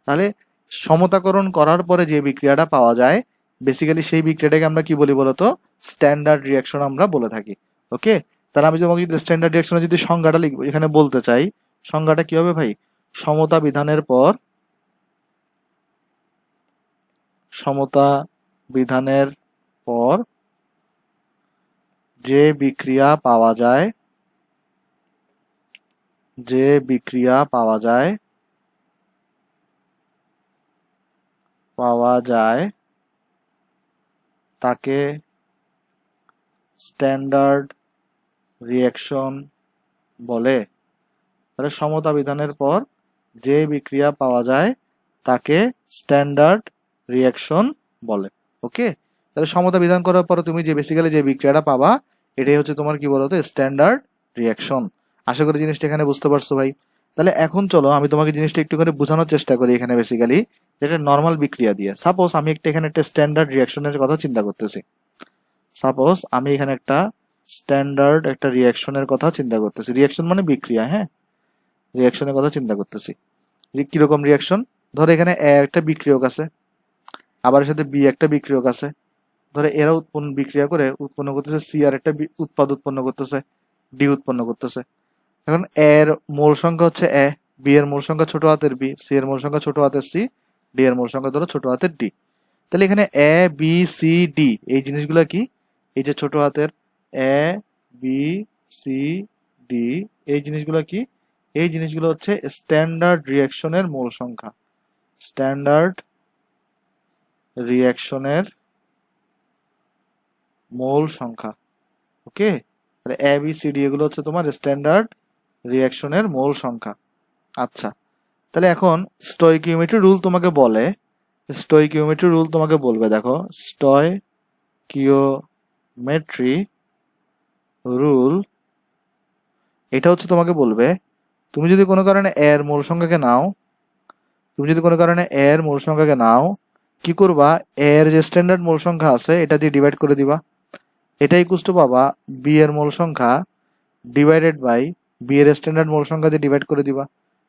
S1: তাহলে সমতাকরণ করার পরে যে বিক্রিয়াটা পাওয়া যায়, বেসিক্যালি সেই বিক্রিয়াটাকে আমরা কি বলি বলতো? স্ট্যান্ডার্ড রিয়াকশন আমরা বলে থাকি। ওকে, তাহলে আমি তোমাকে যদি স্ট্যান্ডার্ড রিয়াকশনের যদি সংজ্ঞাটা লিখবো এখানে বলতে চাই, সংজ্ঞাটা কি হবে ভাই? সমতা বিধানের পর, সমতা বিধানের পর যে বিক্রিয়া পাওয়া যায়, যে বিক্রিয়া পাওয়া যায়, তাকে স্ট্যান্ডার্ড রিয়াকশন বলে। তাহলে সমতা বিধানের পর যে বিক্রিয়া পাওয়া যায় তাকে স্ট্যান্ডার্ড রিয়াকশন বলে। ওকে, তাহলে সমতা বিধান করার পর তুমি যে বেসিক্যালি যে বিক্রিয়াটা পাবা, এটাই হচ্ছে তোমার কি বলতো? Standard reaction. আশা করি জিনিসটা এখানে বুঝতে পারছো ভাই। তাহলে এখন চলো আমি তোমাকে জিনিসটা একটু করে বোঝানোর চেষ্টা করি। এখানে বেসিক্যালি এটা নর্মাল বিক্রিয়া দিয়ে, সাপোজ আমি এখানে একটা স্ট্যান্ডার্ড রিয়াকশনের কথা চিন্তা করতেছি। সাপোজ আমি এখানে একটা স্ট্যান্ডার্ড একটা রিয়াকশনের কথা চিন্তা করতেছি। রিয়াকশন মানে বিক্রিয়া, হ্যাঁ, রিয়াকশনের কথা চিন্তা করতেছি। কিরকম রিয়াকশন? ধরো এখানে এ একটা বিক্রিয়ক আছে, আবার এর সাথে বি একটা বিক্রিয়ক আছে। ধরো এরা বিক্রিয়া করে উৎপন্ন করতেছে সি, আর একটা উৎপাদ উৎপন্ন করতেছে ডি উৎপন্ন করতেছে। এখন এর মোল সংখ্যা হচ্ছে এ, বি এর মোল সংখ্যা ছোট হাতের বি, সি এর মোল সংখ্যা ছোট হাতের সি, ডি এর মোল সংখ্যা ধরো ছোট হাতের ডি। তাহলে এখানে এ বি সি ডি এই জিনিসগুলো কি? এই যে ছোট হাতের এ বি সি ডি এই জিনিসগুলো কি? এই জিনিসগুলো হচ্ছে স্ট্যান্ডার্ড রিয়াকশনের মোল সংখ্যা। স্ট্যান্ডার্ড রিয়াকশনের মোল সংখ্যা। ওকে, তাহলে এ বি সি ডি এগুলো হচ্ছে তোমার স্ট্যান্ডার্ড রিয়াকশনের মোল সংখ্যা। আচ্ছা, তাহলে এখন স্টয়কিওমেট্রি রুল তোমাকে বলে, স্টয়কিওমেট্রি রুল তোমাকে বলবে, দেখো স্টয়কিওমেট্রি রুল এটা হচ্ছে তোমাকে বলবে, তুমি যদি কোনো কারণে এর মোল সংখ্যাকে নাও, কি করবা? এর যে স্ট্যান্ডার্ড মোল সংখ্যা আছে এটা দিয়ে ডিভাইড করে দিবা। এটা ইকুয়াল টু পাবা বি এর মোল সংখ্যা ডিভাইডেড বাই বি এর স্ট্যান্ডার্ড মোল সংখ্যা দিয়ে ডিভাইড করে দিবা।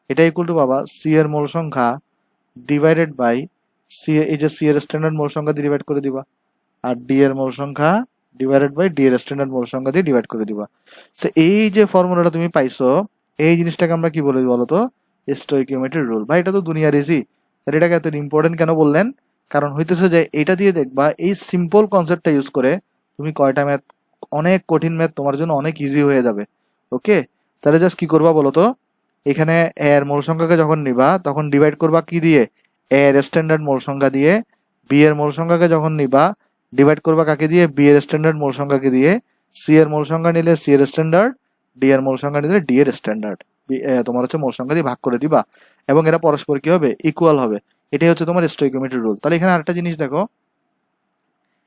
S1: এটা ইকুয়াল টু পাবা সি এর মোল সংখ্যা ডিভাইডেড বাই সি, এই যে সি এর স্ট্যান্ডার্ড মোল সংখ্যা দিয়ে ডিভাইড করে দিবা। আর ডি এর মোল সংখ্যা ডিভাইডেড বাই ডি এর স্ট্যান্ডার্ড মোল সংখ্যা দিয়ে ডিভাইড করে দিবা। সো এই যে ফর্মুলাটা তুমি পাইছো, এই জিনিসটাকে আমরা কি বলি বলতো? Stoichiometry rule. ভাই এটা তো দুনিয়ার ইজি, তাহলে এটাকে এত ইম্পর্টেন্ট কেন বললেন? কারণ হইতেছে যে এটা দিয়ে দেখবা এই সিম্পল কনসেপ্টটা ইউজ করে তুমি কয়টা ম্যাথ, অনেক কঠিন ম্যাথ তোমার জন্য অনেক ইজি হয়ে যাবে। ওকে, তাহলে জাস্ট কি করবা বলতো? এখানে এর মোল সংখ্যাকে যখন নিবা তখন ডিভাইড করবা কি দিয়ে? এর স্ট্যান্ডার্ড মোল সংখ্যা দিয়ে। বি এর মোল সংখ্যাকে যখন নিবা ডিভাইড করবা কাকে দিয়ে? বি এর স্ট্যান্ডার্ড মোল সংখ্যাকে দিয়ে। সি এর মোল সংখ্যা নিলে সি এর স্ট্যান্ডার্ড, ডি এর মোল সংখ্যা নিলে ডি এর স্ট্যান্ডার্ড। তোমার হচ্ছে মোল সংখ্যা দিয়ে ভাগ করে দিবা এবং এরা পরস্পর কি হবে? ইকুয়াল হবে। এটাই হচ্ছে তোমার স্টয়কিওমেট্রি রুল। তাহলে এখানে আরেকটা জিনিস দেখো,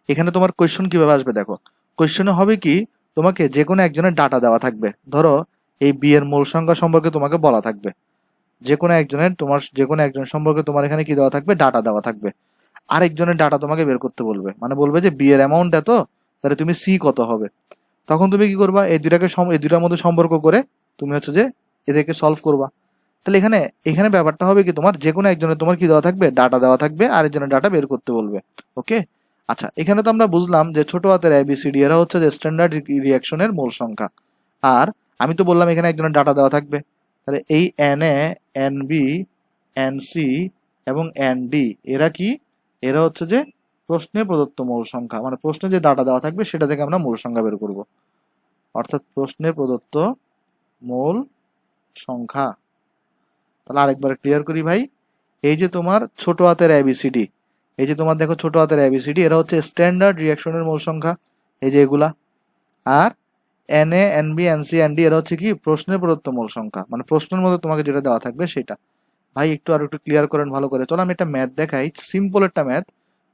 S1: এখানে তোমার কোয়েশ্চন কিভাবে আসবে দেখো। কোয়েশ্চনে হবে কি, তোমাকে যে কোনো একজনের ডাটা দেওয়া থাকবে। ধরো এই বি এর মোল সংখ্যা সম্পর্কে তোমাকে বলা থাকবে, যে কোনো একজন সম্পর্কে তোমার এখানে কি দেওয়া থাকবে? ডাটা দেওয়া থাকবে। আরেকজনের ডাটা তোমাকে বের করতে বলবে, মানে বলবে যে বি এর অ্যামাউন্ট এত, তাহলে তুমি সি কত হবে। তখন তুমি কি করবা? এই দুইটার মধ্যে সম্পর্ক করে তুমি হচ্ছে যে এদেরকে সলভ করবা। তাহলে এখানে এখানে ব্যাপারটা হবে কি, তোমার যে কোনো একজনের তোমার কি দেওয়া থাকবে? ডাটা দেওয়া থাকবে, আরেকজনের ডাটা বের করতে বলবে। ওকে, আচ্ছা, এখানে তো আমরা বুঝলাম যে ছোট হাতের এবিসিডি এরা হচ্ছে যে স্ট্যান্ডার্ড রিয়াকশনের মোল সংখ্যা। আর আমি তো বললাম এখানে একজনের ডাটা দেওয়া থাকবে, তাহলে এই N A, N B, N C এবং এন ডি এরা কি? এরা হচ্ছে যে প্রশ্নে প্রদত্ত মূল সংখ্যা, মানে প্রশ্নে যে ডাটা দেওয়া থাকবে সেটা থেকে আমরা মূল সংখ্যা বের করব, অর্থাৎ প্রশ্নে প্রদত্ত মূল সংখ্যা। তাহলে আরেকবার ক্লিয়ার করি ভাই, এই যে তোমার ছোট হাতের এবিসিডি, এই যে তোমার দেখো ছোট হাতের এবিসিডি এরা হচ্ছে স্ট্যান্ডার্ড রিয়াকশনের মূল সংখ্যা, এই যে এগুলা। আর n A, N B, N C, n D এরা হচ্ছে কি? প্রশ্নের প্রদত্ত মূল সংখ্যা, মানে প্রশ্নের মধ্যে তোমাকে যেটা দেওয়া থাকবে সেটা। ভাই একটু আর একটু ক্লিয়ার করেন ভালো করে। চলো আমি একটা ম্যাথ দেখাই, সিম্পল একটা ম্যাথ।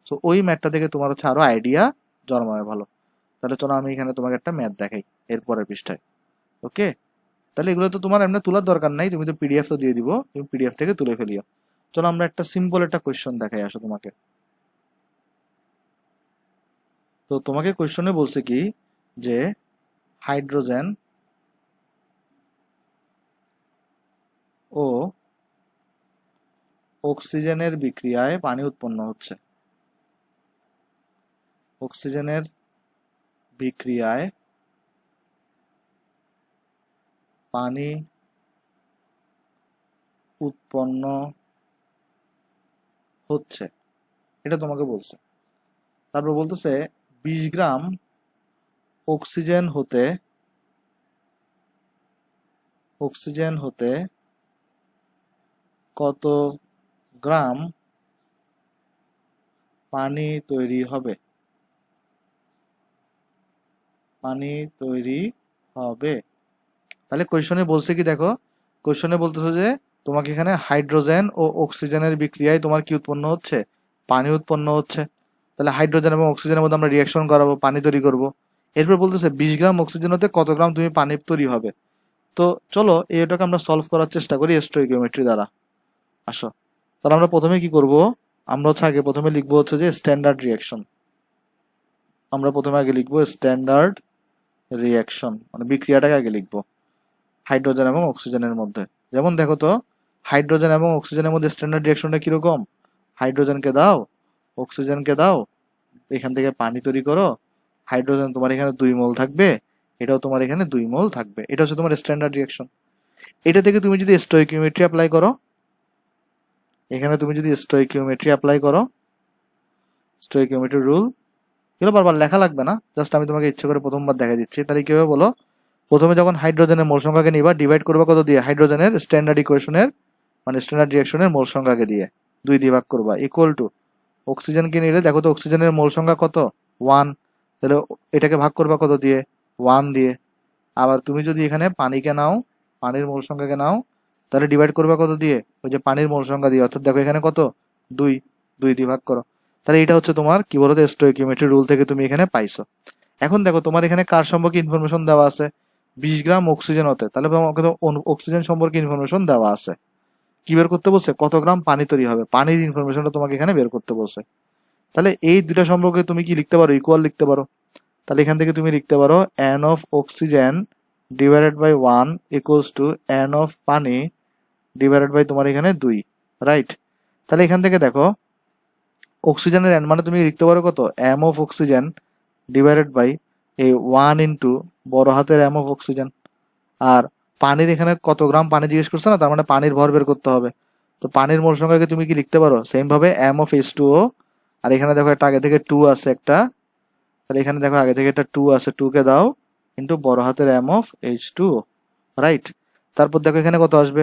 S1: তো ওই ম্যাথটা থেকে তোমার হচ্ছে আরো আইডিয়া জন্মাবে ভালো। তাহলে চলো আমি এখানে তোমাকে একটা ম্যাথ দেখাই এরপরের পৃষ্ঠায়। ওকে, তাহলে এগুলো তো তোমার এমনি তোলার দরকার নাই, তুমি তো পিডিএফ তো দিয়ে দিব, তুমি পিডিএফ থেকে তুলে ফেলিও। চলো আমরা একটা সিম্পল একটা কোয়েশ্চন দেখাই, আসো তোমাকে। তো তোমাকে কোয়েশ্চনে বলছে কি যে হাইড্রোজেন ও অক্সিজেনের বিক্রিয়ায় পানি উৎপন্ন হচ্ছে। অক্সিজেনের বিক্রিয়ায় পানি উৎপন্ন হচ্ছে, এটা তোমাকে বলছে। তারপর বলতেছে 20 গ্রাম অক্সিজেন হতে কত গ্রাম পানি তৈরি হবে। তাহলে কোয়েশনে বলছে কি, দেখো কোয়েশনে বলতেছে যে তোমাকে এখানে হাইড্রোজেন ও অক্সিজেনের বিক্রিয়ায় তোমার কি উৎপন্ন হচ্ছে, পানি উৎপন্ন হচ্ছে। তাহলে হাইড্রোজেন এবং অক্সিজেনের মধ্যে আমরা রিয়াকশন করাবো, পানি তৈরি করব। এরপর বলতেছে 20 গ্রাম অক্সিজেন হতে কত গ্রাম তুমি পানি তৈরি হবে। তো চলো এটাকে আমরা সলভ করার চেষ্টা করি স্টোইকিওমেট্রি দ্বারা। আসো, তাহলে আমরা প্রথমে কি করব, আমরা হচ্ছে আগে প্রথমে লিখবো হচ্ছে যে স্ট্যান্ডার্ড রিয়াকশন। আমরা প্রথমে আগে লিখবো স্ট্যান্ডার্ড রিয়াকশন, মানে বিক্রিয়াটাকে আগে লিখবো হাইড্রোজেন এবং অক্সিজেনের মধ্যে। যেমন দেখো তো, হাইড্রোজেন এবং অক্সিজেনের মধ্যে স্ট্যান্ডার্ড রিয়াকশনটা কিরকম, হাইড্রোজেনকে দাও, অক্সিজেনকে দাও, এখান থেকে পানি তৈরি করো। হাইড্রোজেন তোমার এখানে 2 মোল থাকবে, এটাও তোমার এখানে 2 মোল থাকবে। এটা হচ্ছে তোমার স্ট্যান্ডার্ড রিয়াকশন। এটা থেকে তুমি যদি স্টোইকিওমেট্রি অ্যাপ্লাই করো, এখানে তুমি যদি স্টোইকিওমেট্রি অ্যাপ্লাই করো, স্টোইকিওমেট্রি রুল, এগুলো বারবার লেখা লাগবে না, জাস্ট আমি তোমাকে ইচ্ছে করে প্রথমবার দেখা দিচ্ছি। তাহলে কি হবে বলো, প্রথমে যখন হাইড্রোজেনের মোল সংখ্যাকে নিবা, ডিভাইড করবা কত দিয়ে, হাইড্রোজেনের স্ট্যান্ডার্ড ইকুয়েশনের মানে স্ট্যান্ডার্ড রিয়াকশনের মোল সংখ্যাকে দিয়ে 2 দিয়ে ভাগ করবা, ইকুয়াল টু অক্সিজেনকে নিলে দেখো তো অক্সিজেনের মোল সংখ্যা কত, 1, তাহলে এটাকে ভাগ করবা কত দিয়ে, 1 দিয়ে। আবার তুমি যদি এখানে পানিকে নাও, পানির মোল সংখ্যাকে নাও, তাহলে ডিভাইড করবা কত দিয়ে, ওই যে পানির মোল সংখ্যা দিয়ে, অর্থাৎ দেখো এখানে কত, 2, 2 দিয়ে ভাগ করো। তাহলে এটা হচ্ছে তোমার কি বলতো স্টোইকিওমেট্রি রুল থেকে তুমি এখানে পাইছো। এখন দেখো তোমার এখানে কার সম্পর্কে ইনফরমেশন দেওয়া আছে, 20 গ্রাম অক্সিজেন হতে, তাহলে আমাকে তো অক্সিজেন সম্পর্কে ইনফরমেশন দেওয়া আছে। কি বের করতে বলছে, কত গ্রাম পানি তৈরি হবে, পানির ইনফরমেশনটা তোমাকে এখানে বের করতে বলছে। তাহলে এই দুটা সম্পর্কে তুমি কি লিখতে পারো, ইকুয়াল লিখতে পারো। তাহলে এখান থেকে তুমি লিখতে পারো n of oxygen divided by 1 equals to n of পানি ডিভাইডেড বাই তোমার এখানে 2, রাইট। তাহলে এখান থেকে দেখো অক্সিজেনের n মানে তুমি লিখতে পারো কত, m of oxygen divided by এই 1 ইন্টু বড় হাতের m অফ অক্সিজেন। আর পানির এখানে কত গ্রাম পানি জিজ্ঞেস করছে না, তার মানে পানির ভর বের করতে হবে। তো পানির মোল সংখ্যাকে তুমি কি লিখতে পারো সেম ভাবে m অফ H2O, আর এখানে দেখো একটা আগে থেকে 2 আছে একটা, তাহলে এখানে দেখো আগে থেকে একটা 2 আছে, 2 কে দাও ইন্টু বড় হাতের m অফ H2O, রাইট। তারপর দেখো এখানে কত আসবে,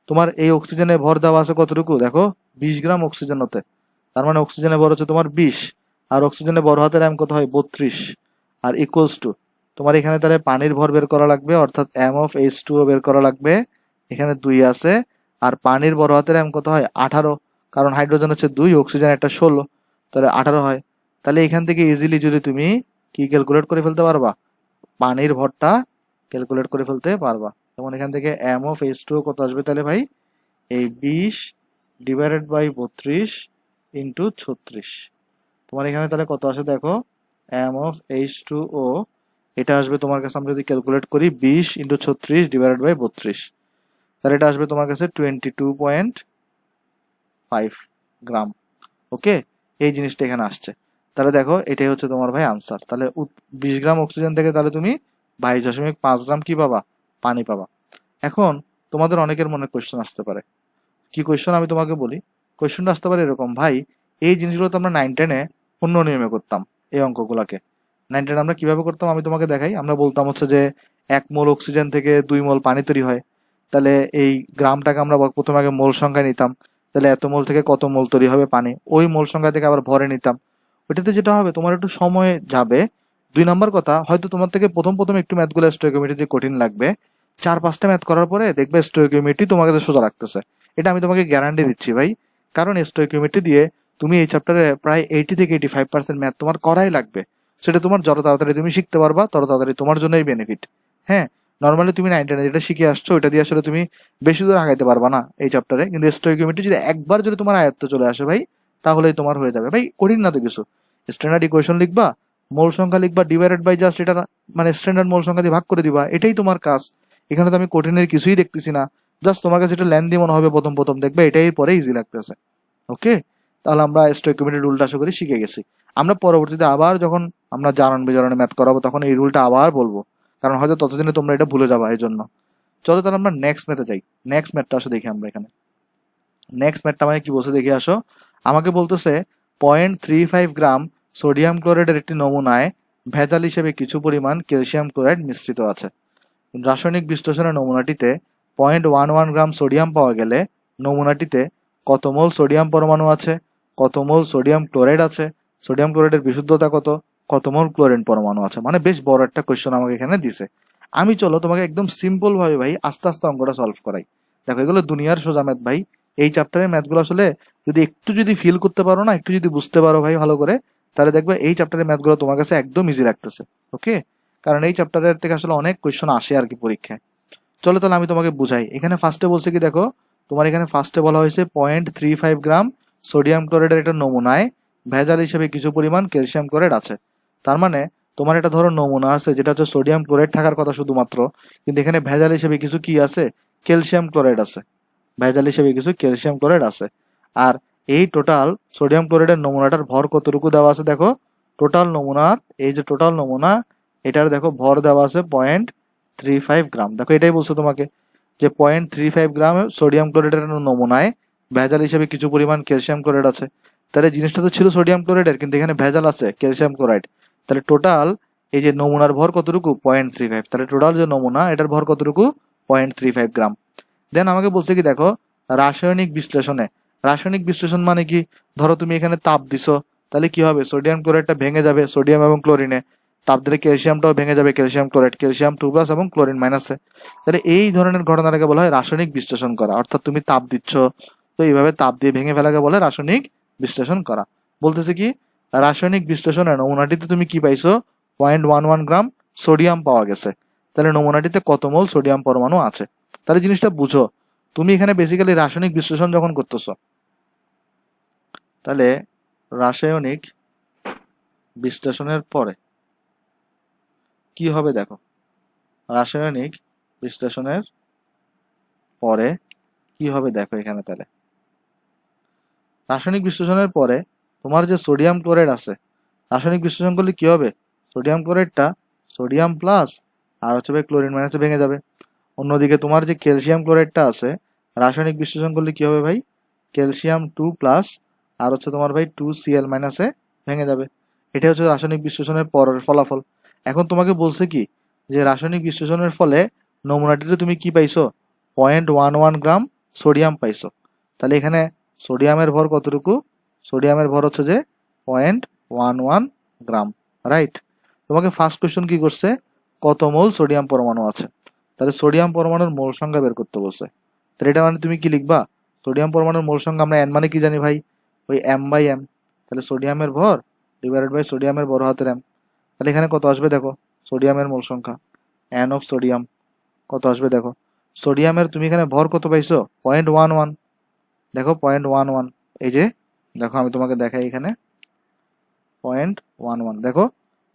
S1: তোমার এই অক্সিজেনের ভর দেওয়া আছে কতটুকু, দেখো 20 গ্রাম অক্সিজেন হতে, তার মানে অক্সিজেনের ভর হচ্ছে তোমার 20, আর অক্সিজেনের বড় হাতের m কত হয় 32, আর ইকুয়ালস টু তোমার এখানে তাহলে পানির ভর বের করা লাগবে, অর্থাৎ m অফ H2O বের করা লাগবে, এখানে 2 আছে, আর পানির বড় হাতের m কত হয় 18, কারণ হাইড্রোজেন হচ্ছে 2, অক্সিজেন একটা 16, তাহলে 18 হয়। তাহলে এখান থেকে ইজিলি যদি তুমি কি ক্যালকুলেট করে ফেলতে পারবা, পানির ভরটা ক্যালকুলেট করে ফেলতে পারবা। যেমন এখান থেকে m অফ H2O কত আসবে তাহলে ভাই, এই 20 ডিভাইডেড বাই 32 ইন্টু 36, তোমার এখানে তাহলে কত আসে দেখো, m অফ H2O এটা আসবে তোমার কাছে, আমরা যদি ক্যালকুলেট করি 20 ইন্টু 36 ডিভাইডেড বাই 32, তাহলে এটা আসবে তোমার কাছে 22.5 গ্রাম। ওকে, এই জিনিসটা এখানে আসছে। তাহলে দেখো এটাই হচ্ছে তোমার ভাই আনসার। তাহলে 20 গ্রাম অক্সিজেন থেকে তাহলে তুমি 22.5 গ্রাম কি পাবা, পানি পাবা। এখন তোমাদের অনেকের মনে কোয়েশ্চেন আসতে পারে, কি কোয়েশ্চেন আমি তোমাকে বলি, কোয়েশ্চেনটা আসতে পারে এরকম, ভাই এই জিনিসগুলো তো আমরা 9-10-এ অন্য নিয়মে করতাম, এই অঙ্কগুলোকে 9-10 আমরা কিভাবে করতাম আমি তোমাকে দেখাই। আমরা বলতাম হচ্ছে যে 1 মোল অক্সিজেন থেকে 2 মোল পানি তৈরি হয়, তাহলে এই গ্রামটাকে আমরা প্রথমে আগে মোল সংখ্যা নিতাম, তাহলে এত মোল থেকে কত মোল তৈরি হবে পানি, ওই মোল সংখ্যা থেকে আবার ভরে নিতাম। ওইটাতে যেটা হবে তোমার একটু সময় যাবে। 2 নাম্বার কথা, হয়তো তোমার থেকে প্রথম প্রথম একটু ম্যাথগুলো স্টোইকিওমেট্রি কঠিন লাগবে, 4-5টা ম্যাথ করার পরে দেখবে স্টোইকিওমেট্রি তোমার কাছে সোজা লাগতেছে, এটা আমি তোমাকে গ্যারান্টি দিচ্ছি ভাই। কারণ স্টোইকিওমেট্রি দিয়ে তুমি এই চ্যাপ্টারে প্রায় 80 থেকে 85% ম্যাথ তোমার করাই লাগবে। সেটা তোমার যত তাড়াতাড়ি তুমি শিখতে পারবা তত তাড়াতাড়ি তোমার জন্যই বেনিফিট। হ্যাঁ, নর্মালি তুমি 9-10 যেটা শিখে আসছো ওইটা দিয়ে আসলে তুমি বেশি দূর আগাইতে পারবা না এই চ্যাপ্টারে, কিন্তু স্টোইকিওমেট্রি যদি একবার যদি তোমার আয়ত্তে চলে আসে ভাই, তাহলেই তোমার হয়ে যাবে ভাই, কঠিন না তো কিছু। স্ট্যান্ডার্ড ইকুয়েশন লিখবা, মোল সংখ্যা লিখবা, ডিভাইডেড বাই জাস্ট এটা মানে স্ট্যান্ডার্ড মোল সংখ্যা দিয়ে ভাগ করে দিবা, এটাই তোমার কাজ। এখানে তো আমি কঠিনের কিছুই দেখতেছি না, জাস্ট তোমার কাছে এটা লেন্দি মনে হবে প্রথম প্রথম, দেখবে এটাই পরে ইজি লাগতেছে। ওকে, তাহলে আমরা স্টোইকিওমেট্রিক রুলটা আশা করি শিখে গেছি। আমরা পরবর্তীতে আবার যখন আমরা জারণ বিজারণে ম্যাথ করাবো তখন এই রুলটা আবার বলবো, কারণ হয়তো ততদিনে তোমরা এটা ভুলে যাবা, এই জন্য। চলো তাহলে আমরা নেক্সট ম্যাথে যাই। নেক্সট ম্যাথটা আসো দেখি আমরা এখানে। নেক্সট ম্যাথটা আমাকে কি বলছে দেখে আসো। আমাকে বলতেছে 0.35 গ্রাম সোডিয়াম ক্লোরাইডের একটি নমুনায় ভেজাল হিসেবে কিছু পরিমাণ ক্যালসিয়াম ক্লোরাইড মিশ্রিত আছে। রাসায়নিক বিশ্লেষণের নমুনাটিতে 0.11 গ্রাম সোডিয়াম পাওয়া গেলে নমুনাটিতে কত মোল সোডিয়াম পরমাণু আছে, কত মোল সোডিয়াম ক্লোরাইড আছে, সোডিয়াম ক্লোরাইডের বিশুদ্ধতা কত, কত মোল ক্লোরিন পরমাণু আছে। মানে বেশ বড় একটা কোয়েশ্চেন আমাকে এখানে দিছে। আমি চলো তোমাকে একদম সিম্পল ভাবে ভাই আস্তে আস্তে অঙ্কটা সলভ করাই। দেখো এগুলো দুনিয়ার সোজা ম্যাথ ভাই। এই চ্যাপ্টারের ম্যাথগুলো আসলে যদি ফিল করতে পারো না, একটু যদি বুঝতে পারো ভাই ভালো করে, তাহলে দেখবে এই চ্যাপ্টারের ম্যাথগুলো তোমার কাছে একদম ইজি লাগতেছে। ওকে, কারণ এই চ্যাপ্টারের থেকে আসলে অনেক কোয়েশ্চেন আসে আর কি পরীক্ষায়। চলো তাহলে আমি তোমাকে বুঝাই। এখানে ফার্স্টে বলছে কি দেখো, তোমার এখানে ফার্স্টে বলা হয়েছে 0.35 গ্রাম সোডিয়াম ক্লোরাইডের একটা নমুনায় ভেজাল হিসেবে কিছু পরিমাণ ক্যালসিয়াম ক্লোরাইড আছে। তার মানে তোমার একটা ধরো নমুনা আছে যেটা হচ্ছে সোডিয়াম ক্লোরাইড থাকার কথা শুধুমাত্র, কিন্তু এখানে ভেজাল হিসেবে কিছু কি আছে, ক্যালসিয়াম ক্লোরাইড আছে। ভেজাল হিসেবে কিছু ক্যালসিয়াম ক্লোরাইড আছে। আর এই টোটাল সোডিয়াম ক্লোরাইডের নমুনাটার ভর কতটুকু দেওয়া আছে দেখো, টোটাল নমুনার এই যে টোটাল নমুনা এটার দেখো ভর দেওয়া আছে 0.35 গ্রাম। দেখো এটাই বলছো তোমাকে যে 0.35 গ্রাম সোডিয়াম ক্লোরাইডের নমুনায় ভেজাল হিসেবে কিছু পরিমাণ ক্যালসিয়াম ক্লোরাইড আছে। তাহলে জিনিসটা তো ছিল সোডিয়াম ক্লোরাইডের, কিন্তু এখানে ভেজাল আছে ক্যালসিয়াম ক্লোরাইড। তাহলে টোটাল এই যে নমুনার ভর কতটুকু 0.35, তাহলে টোটাল যে নমুনা এটার ভর কতটুকু 0.35 গ্রাম। দেন আমাকে বলছে কি দেখো রাসায়নিক বিশ্লেষণে, রাসায়নিক বিশ্লেষণ মানে কি, ধরো তুমি এখানে তাপ দিছো, তাহলে কি হবে, সোডিয়াম ক্লোরাইডটা ভেঙে যাবে সোডিয়াম এবং ক্লোরিনে, তাপ দিলে ক্যালসিয়ামটাও ভেঙে যাবে ক্যালসিয়াম ক্লোরাইড, ক্যালসিয়াম 2+ এবং ক্লোরিন মাইনাসে। তাহলে এই ধরনের ঘটনাটাকে বলা হয় রাসায়নিক বিশ্লেষণ করা। অর্থাৎ তুমি তাপ দিচ্ছ, তো এইভাবে তাপ দিয়ে ভেঙে ফেলাকে বলে রাসায়নিক বিশ্লেষণ করা। বলতেছে কি রাসায়নিক বিশ্লেষণের নমুনাটিতে তুমি কি পাইছো, 0.11 গ্রাম সোডিয়াম পাওয়া গেছে। তাহলে নমুনাটিতে কত মোল সোডিয়াম পরমাণু আছে। তাহলে জিনিসটা বুঝো, তুমি এখানে বেসিক্যালি রাসায়নিক বিশ্লেষণ যখন করতেছো, তাহলে রাসায়নিক বিশ্লেষণের পরে কি হবে দেখো, রাসায়নিক বিশ্লেষণের পরে কি হবে দেখো এখানে। তাহলে রাসায়নিক বিশ্লেষণের পরে তোমার যে সোডিয়াম ক্লোরাইড আছে, রাসায়নিক বিশ্লেষণ করলে কি হবে, সোডিয়াম ক্লোরাইডটা সোডিয়াম প্লাস আর হচ্ছে ভাই ক্লোরিন মাইনাসে ভেঙে যাবে। অন্যদিকে তোমার যে ক্যালসিয়াম ক্লোরাইডটা আছে, রাসায়নিক বিশ্লেষণ করলে কি হবে ভাই, ক্যালসিয়াম 2+ আর হচ্ছে তোমার ভাই 2Cl মাইনাসে ভেঙে যাবে। এটা হচ্ছে রাসায়নিক বিশ্লেষণের পরের ফলাফল। এখন তোমাকে বলছে কি যে রাসায়নিক বিশ্লেষণের ফলে নমুনাটিতে তুমি কি পাইছো, 0.11 গ্রাম সোডিয়াম পাইছো। তাহলে এখানে সোডিয়ামের ভর কতটুকু, সোডিয়ামের ভর হচ্ছে যে 0.11 গ্রাম, রাইট। তোমাকে ফার্স্ট কোয়েশ্চন কি করছে, কত মোল সোডিয়াম পরমাণু আছে। তাহলে সোডিয়াম পরমাণুর মোল সংখ্যা বের করতে বলছে। তাহলে এটা মানে তুমি কি লিখবা, সোডিয়াম পরমাণুর মোল সংখ্যা আমরা n মানে কি জানি ভাই, ওই m/m। তাহলে সোডিয়ামের ভর ডিভাইডেড বাই সোডিয়ামের বড় হাতের m। তাহলে এখানে কত আসবে দেখো, সোডিয়ামের মোল সংখ্যা n অফ সোডিয়াম কত আসবে দেখো, সোডিয়ামের তুমি এখানে ভর কত পাইছো 0.11, দেখো 0.11, এই যে দেখো আমি তোমাকে দেখাই এখানে 0.11, দেখো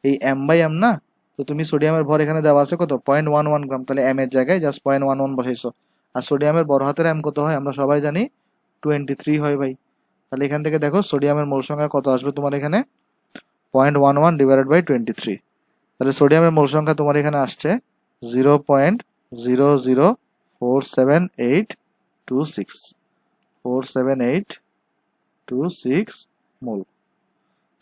S1: এই m/m না, তো তুমি সোডিয়ামের ভর এখানে দেওয়া আছে কত 0.11 গ্রাম, তাহলে m এর জায়গায় জাস্ট 0.11 বসাইছো। আর সোডিয়ামের বড় হাতের m কত হয় আমরা সবাই জানি 23 হয় ভাই। তাহলে এখান থেকে দেখো সোডিয়ামের মোল সংখ্যা কত আসবে তোমার এখানে 0.11 ডিভাইডেড বাই 23। তাহলে সোডিয়ামের মোল সংখ্যা তোমার এখানে আসছে 0.004782647826 মোল,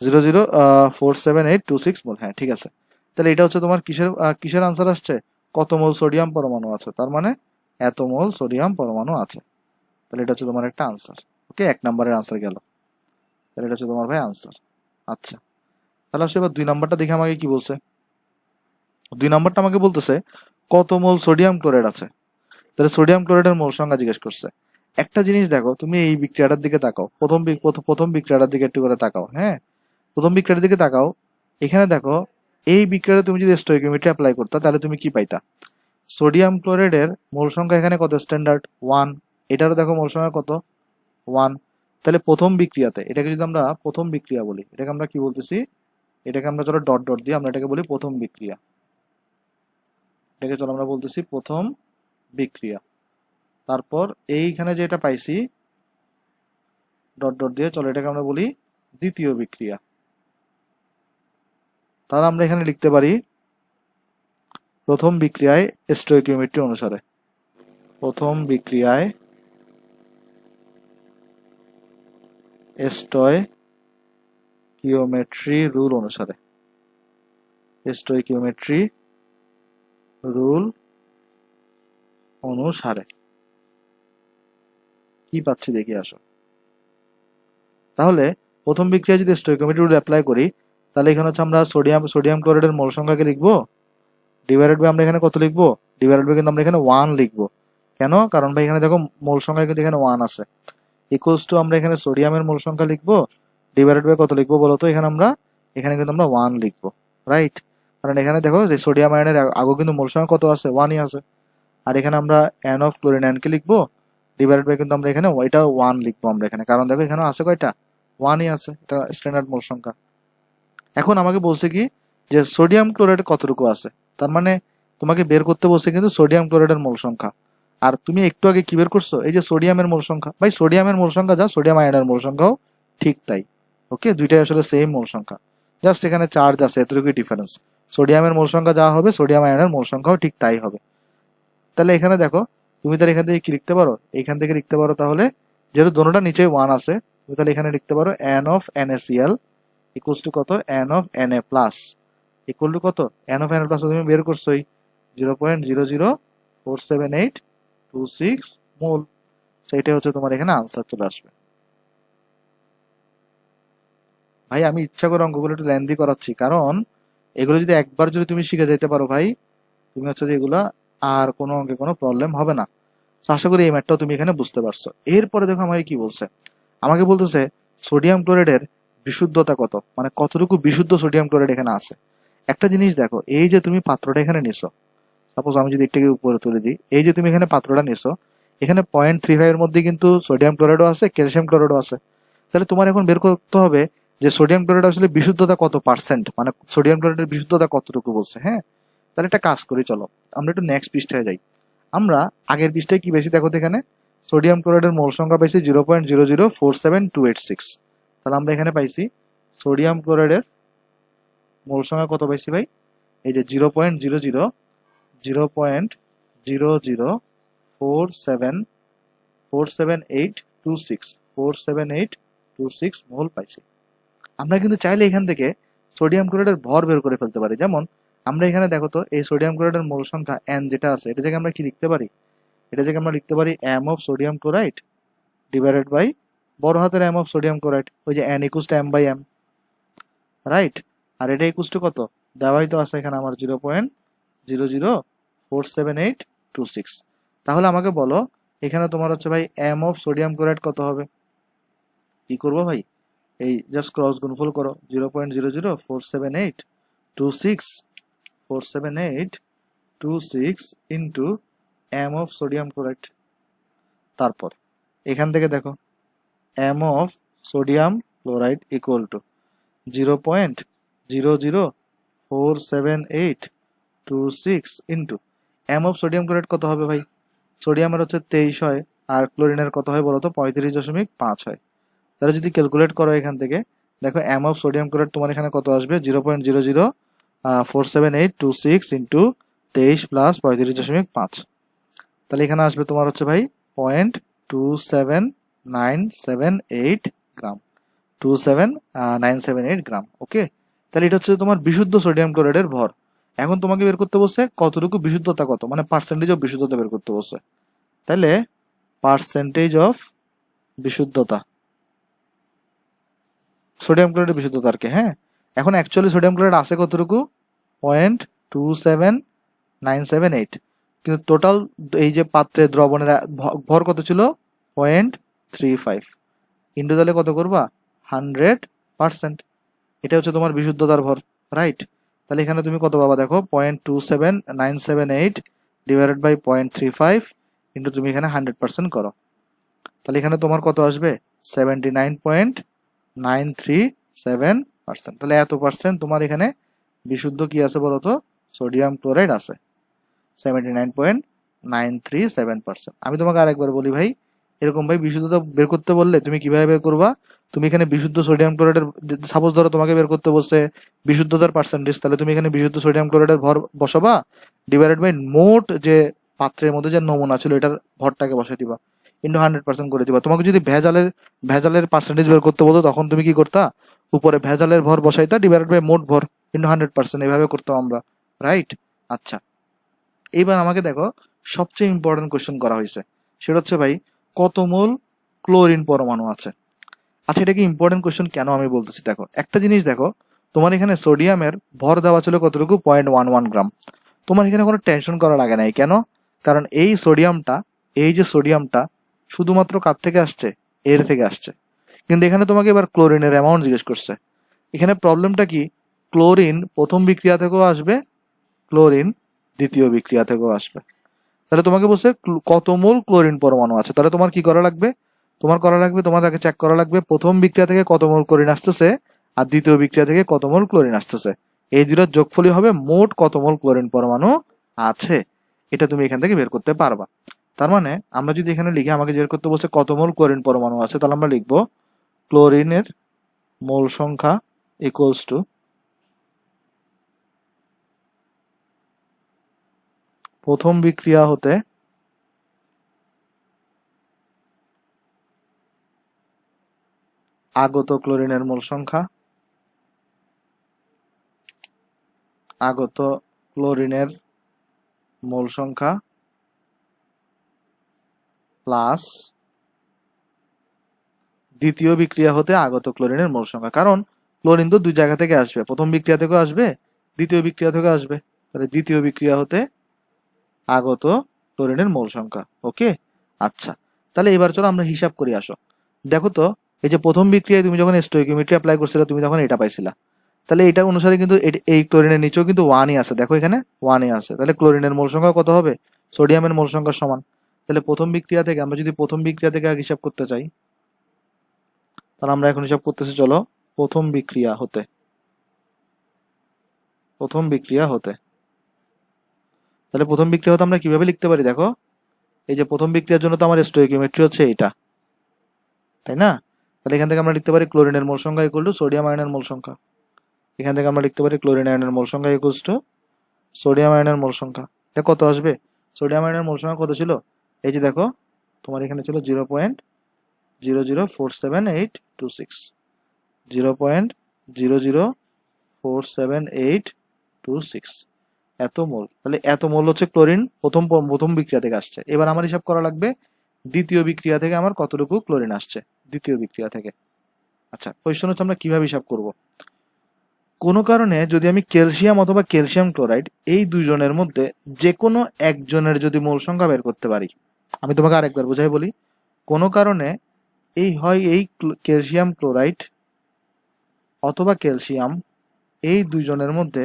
S1: 0.004782647826 মোল। হ্যাঁ ঠিক আছে। তাহলে এটা হচ্ছে তোমার কিসের আনসার আসছে, কত মোল সোডিয়াম পরমাণু আছে, তার মানে এত মোল সোডিয়াম পরমাণু আছে। তাহলে এটা হচ্ছে তোমার একটা আনসার। ওকে, 1 নম্বরের আনসার গেল। তাহলে এটা হচ্ছে তোমার ভাই আনসার। আচ্ছা, তাহলে আসলে এবার 2 নম্বরটা দেখে আমাকে কি বলছে। 2 নম্বরটা আমাকে বলতেছে কত মোল সোডিয়াম ক্লোরাইড আছে। তাহলে সোডিয়াম ক্লোরাইডের মোল সংখ্যা জিজ্ঞেস করছে। একটা জিনিস দেখো, তুমি এই বিক্রিয়াটার দিকে তাকাও, প্রথম বিক্রিয়াটার দিকে একটু করে তাকাও। হ্যাঁ, প্রথম বিক্রিয়াটার দিকে তাকাও। এখানে দেখো এই বিক্রিয়াটা তুমি যদি স্টোইকিওমেট্রি অ্যাপ্লাই করতা তাহলে তুমি কি পাইতা, সোডিয়াম ক্লোরাইডের মোল সংখ্যা এখানে কত, স্ট্যান্ডার্ড 1, এটারও দেখো মোল সংখ্যা কত 1। তাহলে প্রথম বিক্রিয়াতে, এটাকে যদি আমরা প্রথম বিক্রিয়া বলি, এটাকে আমরা কি বলতেছি, এটাকে আমরা চলো ডট ডট দিয়ে আমরা এটাকে বলি প্রথম বিক্রিয়া। এটাকে চলো আমরা বলতেছি প্রথম বিক্রিয়া। তারপর এইখানে যেটা পাইছি ডট ডট দিয়ে, চলো এটাকে আমরা বলি দ্বিতীয় বিক্রিয়া। তাহলে আমরা এখানে লিখতে পারি প্রথম বিক্রিয়ায় স্টোইকিওমেট্রি অনুসারে, প্রথম বিক্রিয়ায় স্টোইকিওমেট্রি রুল অনুসারে, স্টোইকিওমেট্রি রুল অনুসারে কি পাচ্ছি দেখি আসো। তাহলে প্রথম বিক্রিয়া যদি স্টোইকিওমেট্রি রুল অ্যাপ্লাই করি, তাহলে এখানে হচ্ছে আমরা সোডিয়াম ক্লোরাইডের মোল সংখ্যাকে লিখবো, ডিভাইডেড বাই আমরা এখানে কত লিখবো, ডিভাইডেড বাই কিন্তু আমরা এখানে 1 লিখবো। কেন? কারণ ভাই এখানে দেখো মোল সংখ্যা কিন্তু এখানে 1 আছে। ইকুয়ালস টু আমরা এখানে সোডিয়ামের মোল সংখ্যা লিখবো, ডিভাইডেড বাই কত লিখবো বলতো, এখানে কিন্তু আমরা 1 লিখবো, রাইট? কারণ এখানে দেখো যে সোডিয়াম আয়নের আগেও কিন্তু মোল সংখ্যা কত আছে, 1ই আছে। আর এখানে আমরা এন অফ ক্লোরিন এনকে লিখবো, ডিভাইডেড বাই কিন্তু আমরা এখানে ওইটা 1 লিখবো আমরা এখানে, কারণ দেখো এখানে আছে কয়টা, 1ই আছে, এটা স্ট্যান্ডার্ড মোল সংখ্যা। এখন আমাকে বলছে কি যে সোডিয়াম ক্লোরাইড কতটুকু আছে, তার মানে তোমাকে বের করতে বলছে কিন্তু সোডিয়াম ক্লোরাইডের মোল সংখ্যা। আর তুমি একটু আগে কি বের করছো, এই যে সোডিয়ামের মোল সংখ্যা। ভাই সোডিয়ামের মোল সংখ্যা যা, সোডিয়াম আয়নের মোল সংখ্যাও ঠিক তাই। ওকে, দুইটাই আসলে সেম মোল সংখ্যা, জাস্ট এখানে চার্জ আছে, এতটুকুই ডিফারেন্স। সোডিয়ামের মোল সংখ্যা যা হবে, সোডিয়াম আয়নের মোল সংখ্যাও ঠিক তাই হবে। তাহলে এখানে দেখো তুমি তাহলে এখান থেকে কি লিখতে পারো, এইখান থেকে লিখতে পারো তাহলে, যেহেতু দোনোটা নিচে 1 আছে, তুমি তাহলে এখানে লিখতে পারো n of NaCl equals to কত, n of Na plus equal to কত, এন অফ Na প্লাস তুমি বের করছোই 0.0047826 মোল। সেইটাই হচ্ছে তোমার এখানে আনসার চলে আসবে। ভাই আমি ইচ্ছা করে অঙ্কগুলো একটু লেন্দি করাচ্ছি, কারণ এগুলো যদি একবার যদি তুমি শিখে যেতে পারো ভাই, তুমি হচ্ছে যে এগুলা আর কোনো অঙ্কে কোনো প্রবলেম হবে না। তো আশা করি এই ম্যাথটাও তুমি এখানে বুঝতে পারছো। এরপরে দেখো আমাকে কি বলছে, আমাকে বলতেছে সোডিয়াম ক্লোরাইডের বিশুদ্ধতা কত, মানে কতটুকু বিশুদ্ধ সোডিয়াম ক্লোরাইড এখানে আছে। একটা জিনিস দেখো, এই যে তুমি পাত্রটা এখানে নিছো, সাপোজ আমি যদি একটাকে উপরে তুলে দিই, এই যে তুমি এখানে পাত্রটা নিছো, এখানে 0.35 এর মধ্যে কিন্তু সোডিয়াম ক্লোরাইডও আছে, ক্যালসিয়াম ক্লোরাইডও আছে। তাহলে তোমার এখন বের করতে হবে যে সোডিয়াম ক্লোরাইড আসলে বিশুদ্ধতা কত পার্সেন্ট, মানে সোডিয়াম ক্লোরাইডের বিশুদ্ধতা কতটুকু বলছে। হ্যাঁ, তাহলে একটা কাজ করি, চলো আমরা একটু নেক্সট পৃষ্ঠায় যাই। আমরা আগের পৃষ্ঠায় কি বেশি দেখো, এখানে সোডিয়াম ক্লোরাইডের মোল সংখ্যা পাইছি 0.0047286। তাহলে আমরা এখানে পাইছি সোডিয়াম ক্লোরাইডের মোল সংখ্যা কত পাইছি ভাই, এই যে 0.0047826 মোল পাইছি। আমরা কিন্তু চাইলে এখান থেকে সোডিয়াম ক্লোরাইডের ভর বের করে ফেলতে পারি। যেমন আমরা এখানে দেখো তো, এই সোডিয়াম ক্লোরাইডের মোল সংখ্যা n যেটা আছে, এটা থেকে আমরা কি লিখতে পারি, এটা থেকে আমরা লিখতে পারি m of sodium chloride divided by বড় হাতের m অফ সোডিয়াম ক্লোরাইড, ওই যে n equals to m by m, right? আর এটা ইকুয়ালস টু কত দেওয়াই তো আছে এখানে আমার 0.0047826। তাহলে আমাকে বলো এখানে তোমার হচ্ছে ভাই m অফ সোডিয়াম ক্লোরাইড কত হবে। কি করবো ভাই, এই জাস্ট ক্রস গুণফল করো, 0.0047826 into m of sodium chloride. তারপর এখান থেকে দেখো m of sodium chloride equal to 0.0047826 into m of sodium chloride কত হবে ভাই, সোডিয়ামের হচ্ছে 23 হয়, আর ক্লোরিনের কত হয় বলতো 35.5 হয়। তাহলে যদি ক্যালকুলেট করো এখান থেকে, দেখো m অফ সোডিয়াম ক্লোরাইড তোমার এখানে কত আসবে, 0.0047826 ইন্টু 23 প্লাস 35.5। তাহলে এখানে আসবে তোমার হচ্ছে ভাই 0.27978 গ্রাম, 27978 গ্রাম। ওকে, তাহলে এটা হচ্ছে তোমার বিশুদ্ধ সোডিয়াম ক্লোরাইডের ভর। এখন তোমাকে বের করতে বলছে কতটুকু বিশুদ্ধতা কত, মানে পার্সেন্টেজ অফ বিশুদ্ধতা বের করতে বলছে। তাহলে পার্সেন্টেজ অফ বিশুদ্ধতা, সোডিয়াম ক্লোরাইডের বিশুদ্ধতা আর কি। হ্যাঁ, এখন অ্যাকচুয়ালি সোডিয়াম ক্লোরাইড আছে কতটুকু, 0.27978, কিন্তু টোটাল এই যে পাত্রে দ্রবণের ভর কত ছিল, 0.35 ইন্টু তাহলে কত করবা 100%। এটা হচ্ছে তোমার বিশুদ্ধতার ভর, রাইট? তাহলে এখানে তুমি কত পাবা দেখো, 0.27978 ডিভাইডেড বাই 0.35 ইন্টু তুমি এখানে 100% করো, তাহলে এখানে তোমার কত আসবে 79.937%। তাহলে এত পার্সেন্ট তোমার এখানে বিশুদ্ধ কি আছে বলতো, সোডিয়াম ক্লোরাইড আছে 79.937%। আমি তোমাকে আরেকবার বলি ভাই, এরকম ভাই বিশুদ্ধতা বের করতে বললে তুমি কিভাবে বের করবা? তুমি এখানে বিশুদ্ধ সোডিয়াম ক্লোরাইডের, সাপোজ ধরো তোমাকে বের করতে বলছে বিশুদ্ধতার পার্সেন্টেজ, তাহলে তুমি এখানে বিশুদ্ধ সোডিয়াম ক্লোরাইডের ভর বসাবা, ডিভাইডেড বাই মোট যে পাত্রের মধ্যে যে নমুনা ছিল এটার ভরটাকে বসাই দিবা, ইন্টু 100% করে দিবা। তোমাকে যদি ভেজালের পার্সেন্টেজ বের করতে বলতো তখন তুমি কি করতা, উপরে ভেজালের ভর বসাইতা, ডিভাইডেড বাই মোট ভর ইন্টু 100%, এভাবে করতাম আমরা, রাইট? আচ্ছা, এইবার আমাকে দেখো সবচেয়ে ইম্পর্টেন্ট কোয়েশ্চেন করা হয়েছে, সেটা হচ্ছে ভাই কত মোল ক্লোরিন পরমাণু আছে। আচ্ছা, এটা কি ইম্পর্টেন্ট কোয়েশ্চেন কেন আমি বলতেছি, দেখো একটা জিনিস দেখো, তোমার এখানে সোডিয়ামের ভর দেওয়া ছিল কতটুকু, 0.11 গ্রাম। তোমার এখানে কোনো টেনশন করা লাগে নাই, কেন? কারণ এই যে সোডিয়ামটা শুধুমাত্র কার থেকে আসছে, এর থেকে আসছে। কিন্তু এখানে তোমাকে এবার ক্লোরিনের অ্যামাউন্ট জিজ্ঞেস করছে। এখানে প্রবলেমটা কি, ক্লোরিন প্রথম বিক্রিয়া থেকেও আসবে, ক্লোরিন দ্বিতীয় বিক্রিয়া থেকেও আসবে। তাহলে তোমাকে বলছে কত মোল ক্লোরিন পরমাণু আছে, তাহলে তোমার কি করা লাগবে, তোমার আগে চেক করা লাগবে প্রথম বিক্রিয়া থেকে কত মোল ক্লোরিন আসতেছে আর দ্বিতীয় বিক্রিয়া থেকে কত মোল ক্লোরিন আসতেছে। এই দুটোর যোগফলই হবে মোট কত মোল ক্লোরিন পরমাণু আছে। এটা তুমি এখান থেকে বের করতে পারবা। তার মানে আমরা যদি এখানে লিখি, আমাকে বের করতে বলছে কত মোল ক্লোরিন পরমাণু আছে, তাহলে আমরা লিখবো ক্লোরিনের মোল সংখ্যা ইকুয়ালস টু প্রথম বিক্রিয়া হতে আগত ক্লোরিনের মোল সংখ্যা, প্লাস দ্বিতীয় বিক্রিয়া হতে আগত ক্লোরিনের মোল সংখ্যা। কারণ ক্লোরিন তো দুই জায়গা থেকে আসবে, প্রথম বিক্রিয়া থেকেও আসবে, দ্বিতীয় বিক্রিয়া থেকেও আসবে। তাহলে দ্বিতীয় বিক্রিয়া হতে আগত ক্লোরিনের মোল সংখ্যা। ওকে, আচ্ছা, তাহলে এবার চলো আমরা হিসাব করি। আসো দেখো তো, এই যে প্রথম বিক্রিয়ায় তুমি যখন স্টোইকিওমেট্রি অ্যাপ্লাই করছিলে, তুমি তখন এটা পাইছিলা। তাহলে এটা অনুসারে কিন্তু এই ক্লোরিনের নিচেও কিন্তু 1ই আছে, দেখো এখানে 1ই আছে। তাহলে ক্লোরিনের মোল সংখ্যা কত হবে, সোডিয়ামের মোল সংখ্যার সমান। তাহলে প্রথম বিক্রিয়া থেকে আমরা যদি প্রথম বিক্রিয়া থেকে আগে হিসাব করতে চাই, তাহলে আমরা এখন হিসাব করতেছি, চলো প্রথম বিক্রিয়া হতে তাহলে প্রথম বিক্রিয়া হতে আমরা কিভাবে লিখতে পারি, দেখো এই যে প্রথম বিক্রিয়ার জন্য তো আমার স্টোইকিওমেট্রি হচ্ছে এইটা, তাই না? তাহলে এখান থেকে আমরা লিখতে পারি ক্লোরিনের মোল সংখ্যা ইকুয়াল টু সোডিয়াম আয়নের মোল সংখ্যা। এখান থেকে আমরা লিখতে পারি ক্লোরিন আয়নের মোল সংখ্যা ইকুয়ালস টু সোডিয়াম আয়নের মোল সংখ্যা। এটা কত আসবে, সোডিয়াম আয়নের মোল সংখ্যা কত ছিল, এই যে দেখো তোমার এখানে ছিল 0.0047826, 0.0047826, এত মোল। তাহলে এত মোল হচ্ছে ক্লোরিন প্রথম বিক্রিয়া থেকে আসছে। এবার আমার হিসাব করা লাগবে দ্বিতীয় বিক্রিয়া থেকে আমার কতটুকু ক্লোরিন আসছে, দ্বিতীয় বিক্রিয়া থেকে। আচ্ছা, কোয়েশ্চন হচ্ছে আমরা কিভাবে হিসাব করব। কোনো কারণে যদি আমি ক্যালসিয়াম অথবা ক্যালসিয়াম ক্লোরাইড এই দুইজনের মধ্যে যে কোনো একজনের যদি মোল সংখ্যা বের করতে পারি, আমি তোমাকে আরেকবার বোঝাই বলি, কোনো কারণে এই ক্যালসিয়াম ক্লোরাইড অথবা ক্যালসিয়াম এই দুইজনের মধ্যে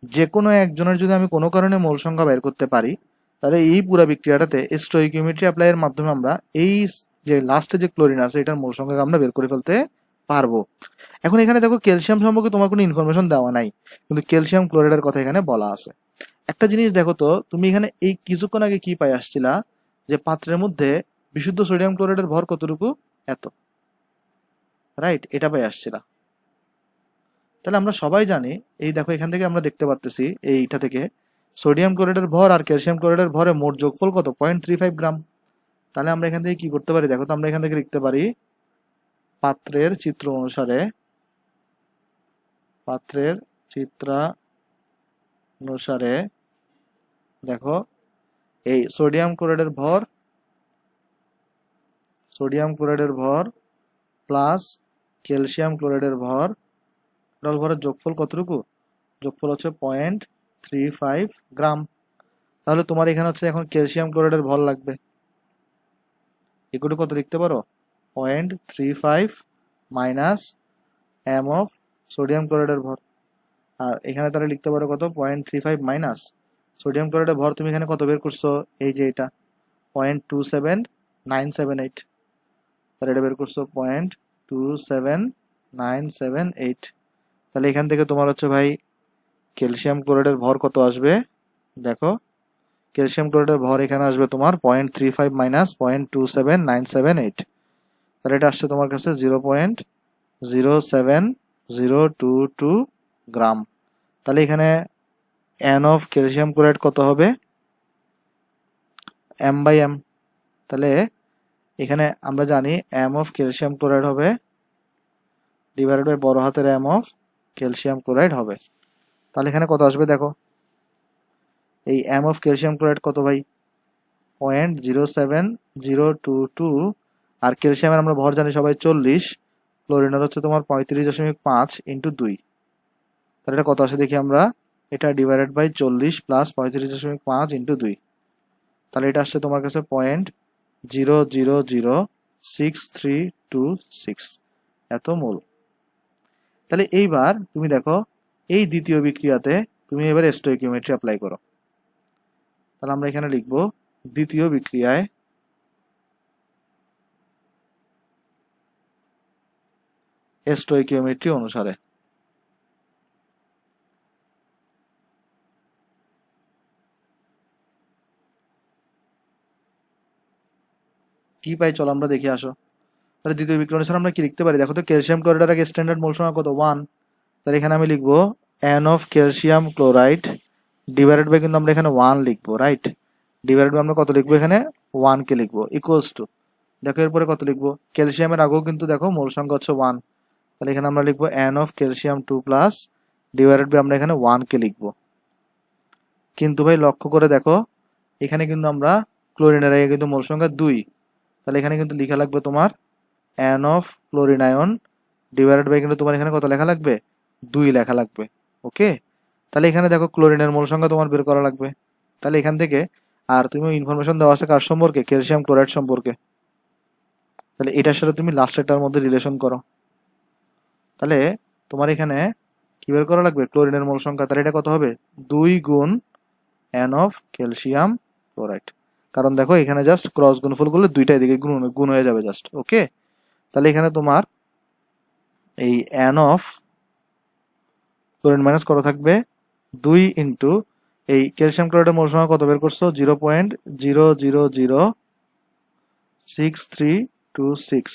S1: যে কোনো একজনের যদি আমি কোনো কারণে মোল সংখ্যা বের করতে পারি, তাহলে এই পুরো বিক্রিয়াটাতে স্টোইকিওমেট্রি অ্যাপ্লাইয়ের মাধ্যমে আমরা এই যে লাস্টে যে ক্লোরিন আছে এটার মোল সংখ্যা আমরা বের করে ফেলতে পারবো। এখন এখানে দেখো ক্যালসিয়াম সম্পর্কে তোমার কোনো ইনফরমেশন দেওয়া নাই, কিন্তু ক্যালসিয়াম ক্লোরাইডের কথা এখানে বলা আছে। একটা জিনিস দেখো তো, তুমি এখানে এই কিছুক্ষণ আগে কি পাই আসছিলা, যে পাত্রের মধ্যে বিশুদ্ধ সোডিয়াম ক্লোরাইডের ভর কতটুকু, এত, রাইট? এটা পাই আসছিলা। তাহলে আমরা সবাই জানি, এই দেখো এখান থেকে আমরা দেখতে পাচ্ছি এইটা থেকে সোডিয়াম ক্লোরাইডের ভর আর ক্যালসিয়াম ক্লোরাইডের ভরে মোট যোগফল কত, 0.35 গ্রাম। তাহলে আমরা এখান থেকে কি করতে পারি, দেখো তো আমরা এখান থেকে লিখতে পারি পাত্রের চিত্রানুসারে দেখো এই সোডিয়াম ক্লোরাইডের ভর প্লাস ক্যালসিয়াম ক্লোরাইডের ভর, টোটাল ভরের যোগফল কতটুকু, যোগফল হচ্ছে 0.35 গ্রাম। তাহলে তোমার এখানে হচ্ছে এখন ক্যালসিয়াম ক্লোরাইডের ভর লাগবে, এগুলো কত লিখতে পারো, 0.35 মাইনাস এম অফ সোডিয়াম ক্লোরাইডের ভর। আর এখানে তাহলে লিখতে পারো কত, 0.35 মাইনাস সোডিয়াম ক্লোরাইডের ভর তুমি এখানে কত বের করছো, এই যে এটা 0.27978। তাহলে এটা বের করছো 0.27978। তাহলে এখান থেকে তোমার হচ্ছে ভাই ক্যালসিয়াম ক্লোরাইডের ভর কত আসবে দেখো, ক্যালসিয়াম ক্লোরাইডের ভর এখানে আসবে তোমার 0.35 মাইনাস 0.27978। তাহলে এটা আসছে তোমার কাছে 0.07022 গ্রাম। তাহলে এখানে এন অফ ক্যালসিয়াম ক্লোরাইড কত হবে m/m। তাহলে এখানে আমরা জানি m অফ ক্যালসিয়াম ক্লোরাইড হবে ডিভাইডেড বাই বড় হাতের m অফ ক্যালসিয়াম ক্লোরাইড হবে। তাহলে এখানে কত আসবে দেখো, এই m অফ ক্যালসিয়াম ক্লোরাইড কত ভাই 0.07022, আর ক্যালসিয়ামের আমরা ভর জানি সবাই 40, ক্লোরিনের হচ্ছে তোমার 35.5 ইন্টু 2। তাহলে এটা কত আসে দেখি আমরা, এটা ডিভাইডেড বাই 40 প্লাস 35.5 ইন্টু 2। তাহলে এটা আসছে তোমার কাছে 0.0063326 এত মোল। তাহলে এইবার তুমি দেখো এই দ্বিতীয় বিক্রিয়াতে তুমি এবার স্টোইকিওমেট্রি অ্যাপ্লাই করো। তাহলে আমরা এখানে লিখব দ্বিতীয় বিক্রিয়ায় স্টোইকিওমেট্রি অনুসারে কি পাই চলো আমরা দেখে আসো। তাহলে দ্বিতীয় বিক্রিয়া অনুসারে আমরা কি লিখতে পারি দেখো তো, ক্যালসিয়াম ক্লোরাইডের আগে স্ট্যান্ডার্ড মোল সংখ্যা কত 1। তাহলে এখানে আমি লিখবো N of calcium chloride divided by, কিন্তু আমরা এখানে 1 লিখবো রাইট, ডিভাইডেড বাই আমরা কত লিখবো এখানে 1 কে লিখবো ইকুয়ালস টু, দেখো এরপরে কত লিখবো ক্যালসিয়ামের আগেও কিন্তু দেখো মোল সংখ্যা হচ্ছে 1। তাহলে এখানে আমরা লিখবো N of calcium 2 plus divided by আমরা এখানে 1 কে লিখবো। কিন্তু ভাই লক্ষ্য করে দেখো এখানে কিন্তু আমরা ক্লোরিনের আগে কিন্তু মোল সংখ্যা 2, তাহলে এখানে কিন্তু লেখা লাগবে তোমার N of chlorine ion divided by কিন্তু তোমার এখানে কত লেখা লাগবে 2 লেখা লাগবে। ওকে, তাহলে এখানে দেখো ক্লোরিনের মোল সংখ্যা তোমার বের করা লাগবে। তাহলে এখান থেকে আর তুমি ইনফরমেশন দেওয়া আছে কার সম্পর্কে, ক্যালসিয়াম ক্লোরাইড সম্পর্কে। তাহলে এটার সাথে তুমি লাস্টেরটার মধ্যে রিলেশন করো। তাহলে তোমার এখানে কি বের করা লাগবে ক্লোরিনের মোল সংখ্যা, তাহলে এটা কত হবে 2 গুণ এন অফ ক্যালসিয়াম ক্লোরাইড, কারণ দেখো এখানে জাস্ট ক্রস গুণফল করলে দুইটা এদিকে গুণ হয়ে যাবে জাস্ট। ওকে, তাহলে এখানে তোমার এই এন অফ ক্লোরিন মাইনাস কত থাকবে 2 ইন্টু এই ক্যালসিয়াম ক্লোরাইডের মোল সংখ্যা কত বের করছো 0.0006326।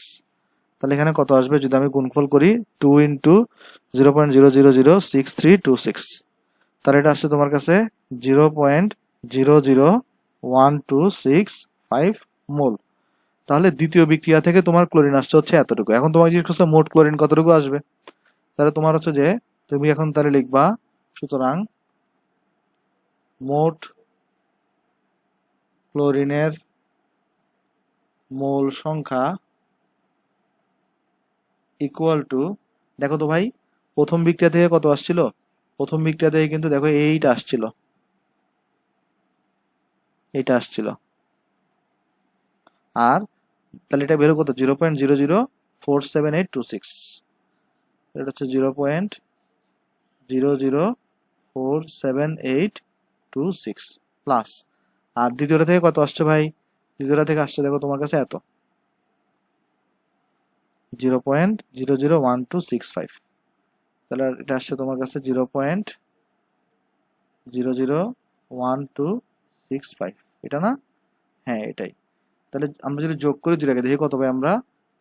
S1: তাহলে এখানে কত আসবে যদি আমি গুণফল করি 2 ইন্টু 0.0006326, তাহলে এটা আসছে তোমার কাছে 0.00125 মোল। তাহলে দ্বিতীয় বিক্রিয়া থেকে তোমার ক্লোরিন আসছে হচ্ছে এতটুকু। এখন তোমার জিজ্ঞেস করছে মোট ক্লোরিন কতটুকু আসবে, তাহলে তোমার হচ্ছে যে তুমি এখন তাহলে লিখবা সুতরাং মোট ক্লোরিনের মোল সংখ্যা ইকুয়াল টু, দেখো তো ভাই প্রথম বিক্রিয়া থেকে কত আসছিল, প্রথম বিক্রিয়া থেকে কিন্তু দেখো এইটা আসছিল, এইটা আসছিল, আর তাহলে এটা বেরো কত 0.0047826, এটা হচ্ছে 0.0047826 প্লাস, আর দ্বিতীয়টা থেকে কত আসছে ভাই, দ্বিতীয়টা থেকে আসছে দেখো তোমার কাছে এত 0.00125, তাহলে এটা আসছে তোমার কাছে 0.00125, এটা না, হ্যাঁ এটাই। তাহলে আমরা যদি যোগ করি দুটাকে দেখি কত পাই আমরা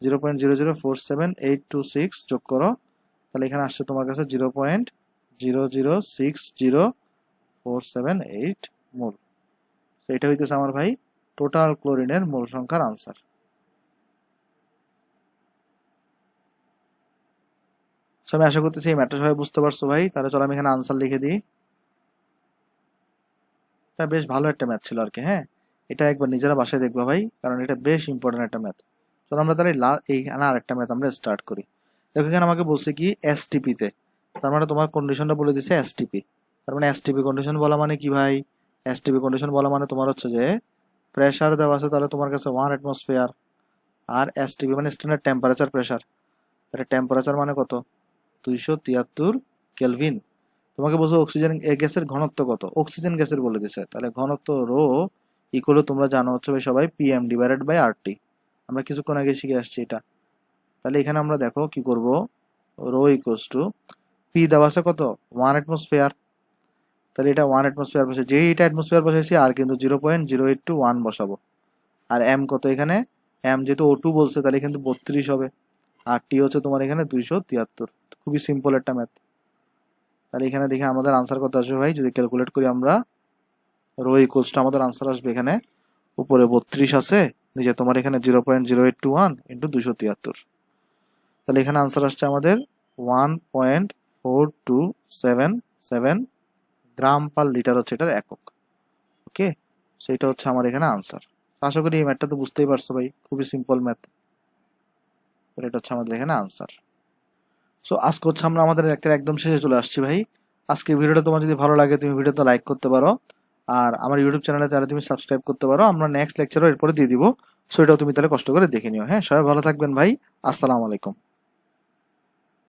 S1: 0.0047826 যোগ করো, তাহলে এখানে আসছে তোমার কাছে 0.0060478 মোল। এটা হইতেছে আমার ভাই টোটাল ক্লোরিনের মোল সংখ্যার আনসার। আমি আশা করতেছি এই ম্যাটটা সবাই বুঝতে পারছো ভাই। তাহলে চলো আমি এখানে আনসার লিখে দিই। এটা বেশ ভালো একটা ম্যাথ ছিল আর কি। হ্যাঁ, এটা একবার নিজেরা বাসায় দেখবা ভাই, কারণ এটা বেশ ইম্পর্টেন্ট একটা ম্যাথ। চলো আমরা তাহলে এইখানে আর একটা ম্যাথ আমরা স্টার্ট করি। দেখো এখানে আমাকে বলছে কি এসটিপি তে, তার মানে তোমার কন্ডিশনটা বলে দিচ্ছে এসটিপি। তার মানে এসটিপি কন্ডিশন বলা মানে কি ভাই, এসটিপি কন্ডিশন বলা মানে তোমার হচ্ছে যে প্রেসার দেওয়া আছে, তাহলে তোমার কাছে 1 অ্যাটমসফিয়ার, আর এসটিপি মানে স্ট্যান্ডার্ড টেম্পারেচার প্রেসার, তাহলে টেম্পারেচার মানে কত 273 কেলভিন। তোমাকে বলছো অক্সিজেন গ্যাসের ঘনত্ব কত, অক্সিজেন গ্যাসের বলে দিছে, তাহলে ঘনত্ব রো ইকুয়াল তোমরা জানো হচ্ছে ভাই সবাই পিএম ডিভাইডেড বাই আরটি। আমরা কিছুক্ষণ আগে শিখে আসছি এটা। তাহলে এখানে আমরা দেখো কি করব, রো ইকুয়ালস টু পি দেওয়া আছে কত 1 অ্যাটমসফিয়ার, তাহলে এটা 1 অ্যাটমসফিয়ার বসে, যেই এটা অ্যাটমসফিয়ার বসাইছি আর কিন্তু 0.082 বসাবো। আর এম কত এখানে, এম যেহেতু O2 বলছে তাহলে কিন্তু 32 হবে, আর টি হচ্ছে তোমার এখানে 273। খুবই সিম্পল একটা ম্যাথ। তাহলে এখানে দেখে আমাদের আনসার কত আসবে ভাই, যদি ক্যালকুলেট করি আমরা, রো ইকুয়ালস টু আমাদের আনসার আসবে এখানে উপরে 32 আছে, নিচে তোমার এখানে 0.0821 ইন্টু 273। তাহলে এখানে আনসার আসছে আমাদের 1.4277 গ্রাম পার লিটার হচ্ছে এটার একক। ওকে, সেটা হচ্ছে আমার এখানে আনসার। আশা করি এই ম্যাথটা তো বুঝতেই পারছো ভাই, খুবই সিম্পল ম্যাথ। এটা হচ্ছে আমাদের এখানে আনসার। সো আজকে হচ্ছে আমরা আমাদের লেকচার একদম শেষে চলে আসছি ভাই। আজকে ভিডিওটা তোমার যদি ভালো লাগে তুমি ভিডিওতে লাইক করতে পারো, আর আমার ইউটিউব চ্যানেলে তাহলে তুমি সাবস্ক্রাইব করতে পারো। আমরা নেক্সট লেকচারও এরপরে দিয়ে দিব, সো এটাও তুমি তাহলে কষ্ট করে দেখে নিও। হ্যাঁ, সবাই ভালো থাকবেন ভাই, আসসালামু আলাইকুম।